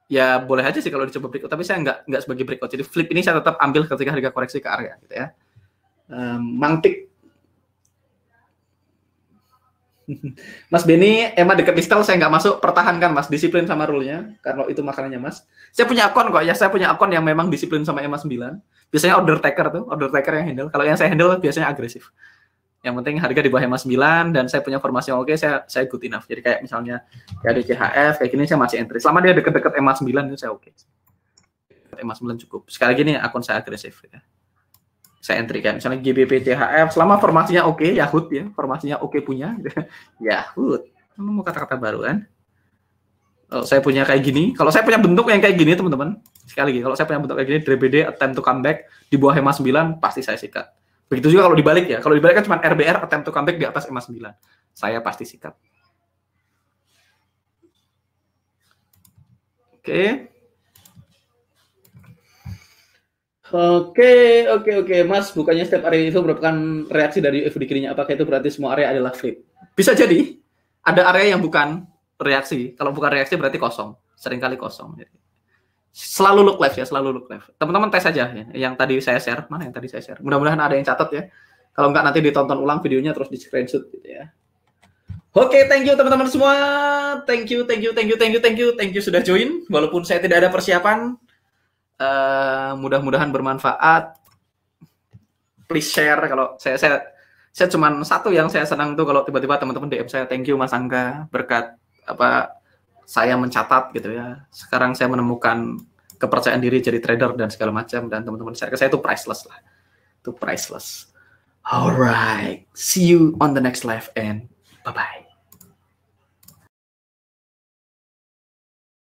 Ya boleh aja sih kalau dicoba breakout, tapi saya enggak sebagai breakout. Jadi flip ini saya tetap ambil ketika harga koreksi ke area gitu ya. Mangtik. Mas Benny, emang deket distal saya nggak masuk, pertahankan Mas, disiplin sama rule-nya, karena itu makanannya Mas. Saya punya akun kok ya, saya punya akun yang memang disiplin sama EMA 9. Biasanya order taker yang handle. Kalau yang saya handle biasanya agresif. Yang penting harga di bawah EMA 9 dan saya punya formasi yang oke, saya good enough. Jadi kayak misalnya kayak di CHF kayak gini saya masih entry. Selama dia deket-deket EMA 9 itu saya oke. EMA 9 cukup. Sekali lagi nih akun saya agresif ya. Saya entry kayak misalnya GBP CHF selama formasinya oke, Yahoo ya, formasinya oke punya Yahoo. Mau kata-kata baru kan? Kalau saya punya kayak gini, kalau saya punya bentuk yang kayak gini teman-teman, sekali lagi kalau saya punya bentuk kayak gini, DBD attempt to comeback di bawah EMA 9 pasti saya sikat. Begitu juga kalau dibalik ya, kalau dibalik kan cuma RBR attempt to comeback di atas EMA 9, saya pasti sikat. Oke, Mas, bukannya setiap area itu merupakan reaksi dari UFO di kirinya, apakah itu berarti semua area adalah flip? Bisa jadi, ada area yang bukan reaksi, kalau bukan reaksi berarti kosong, seringkali kosong. Selalu look left ya, selalu look left. Teman-teman tes aja ya, yang tadi saya share, mana yang tadi saya share, mudah-mudahan ada yang catat ya, kalau enggak nanti ditonton ulang videonya terus di screenshot gitu ya. Oke, thank you teman-teman semua, thank you sudah join, walaupun saya tidak ada persiapan. Mudah-mudahan bermanfaat. Please share. Kalau saya cuman satu yang saya senang tuh kalau tiba-tiba teman-teman DM saya, thank you Mas Angga, berkat apa saya mencatat gitu ya. Sekarang saya menemukan kepercayaan diri jadi trader dan segala macam, dan teman-teman share ke saya itu priceless lah. Itu priceless. Alright, see you on the next live and bye-bye.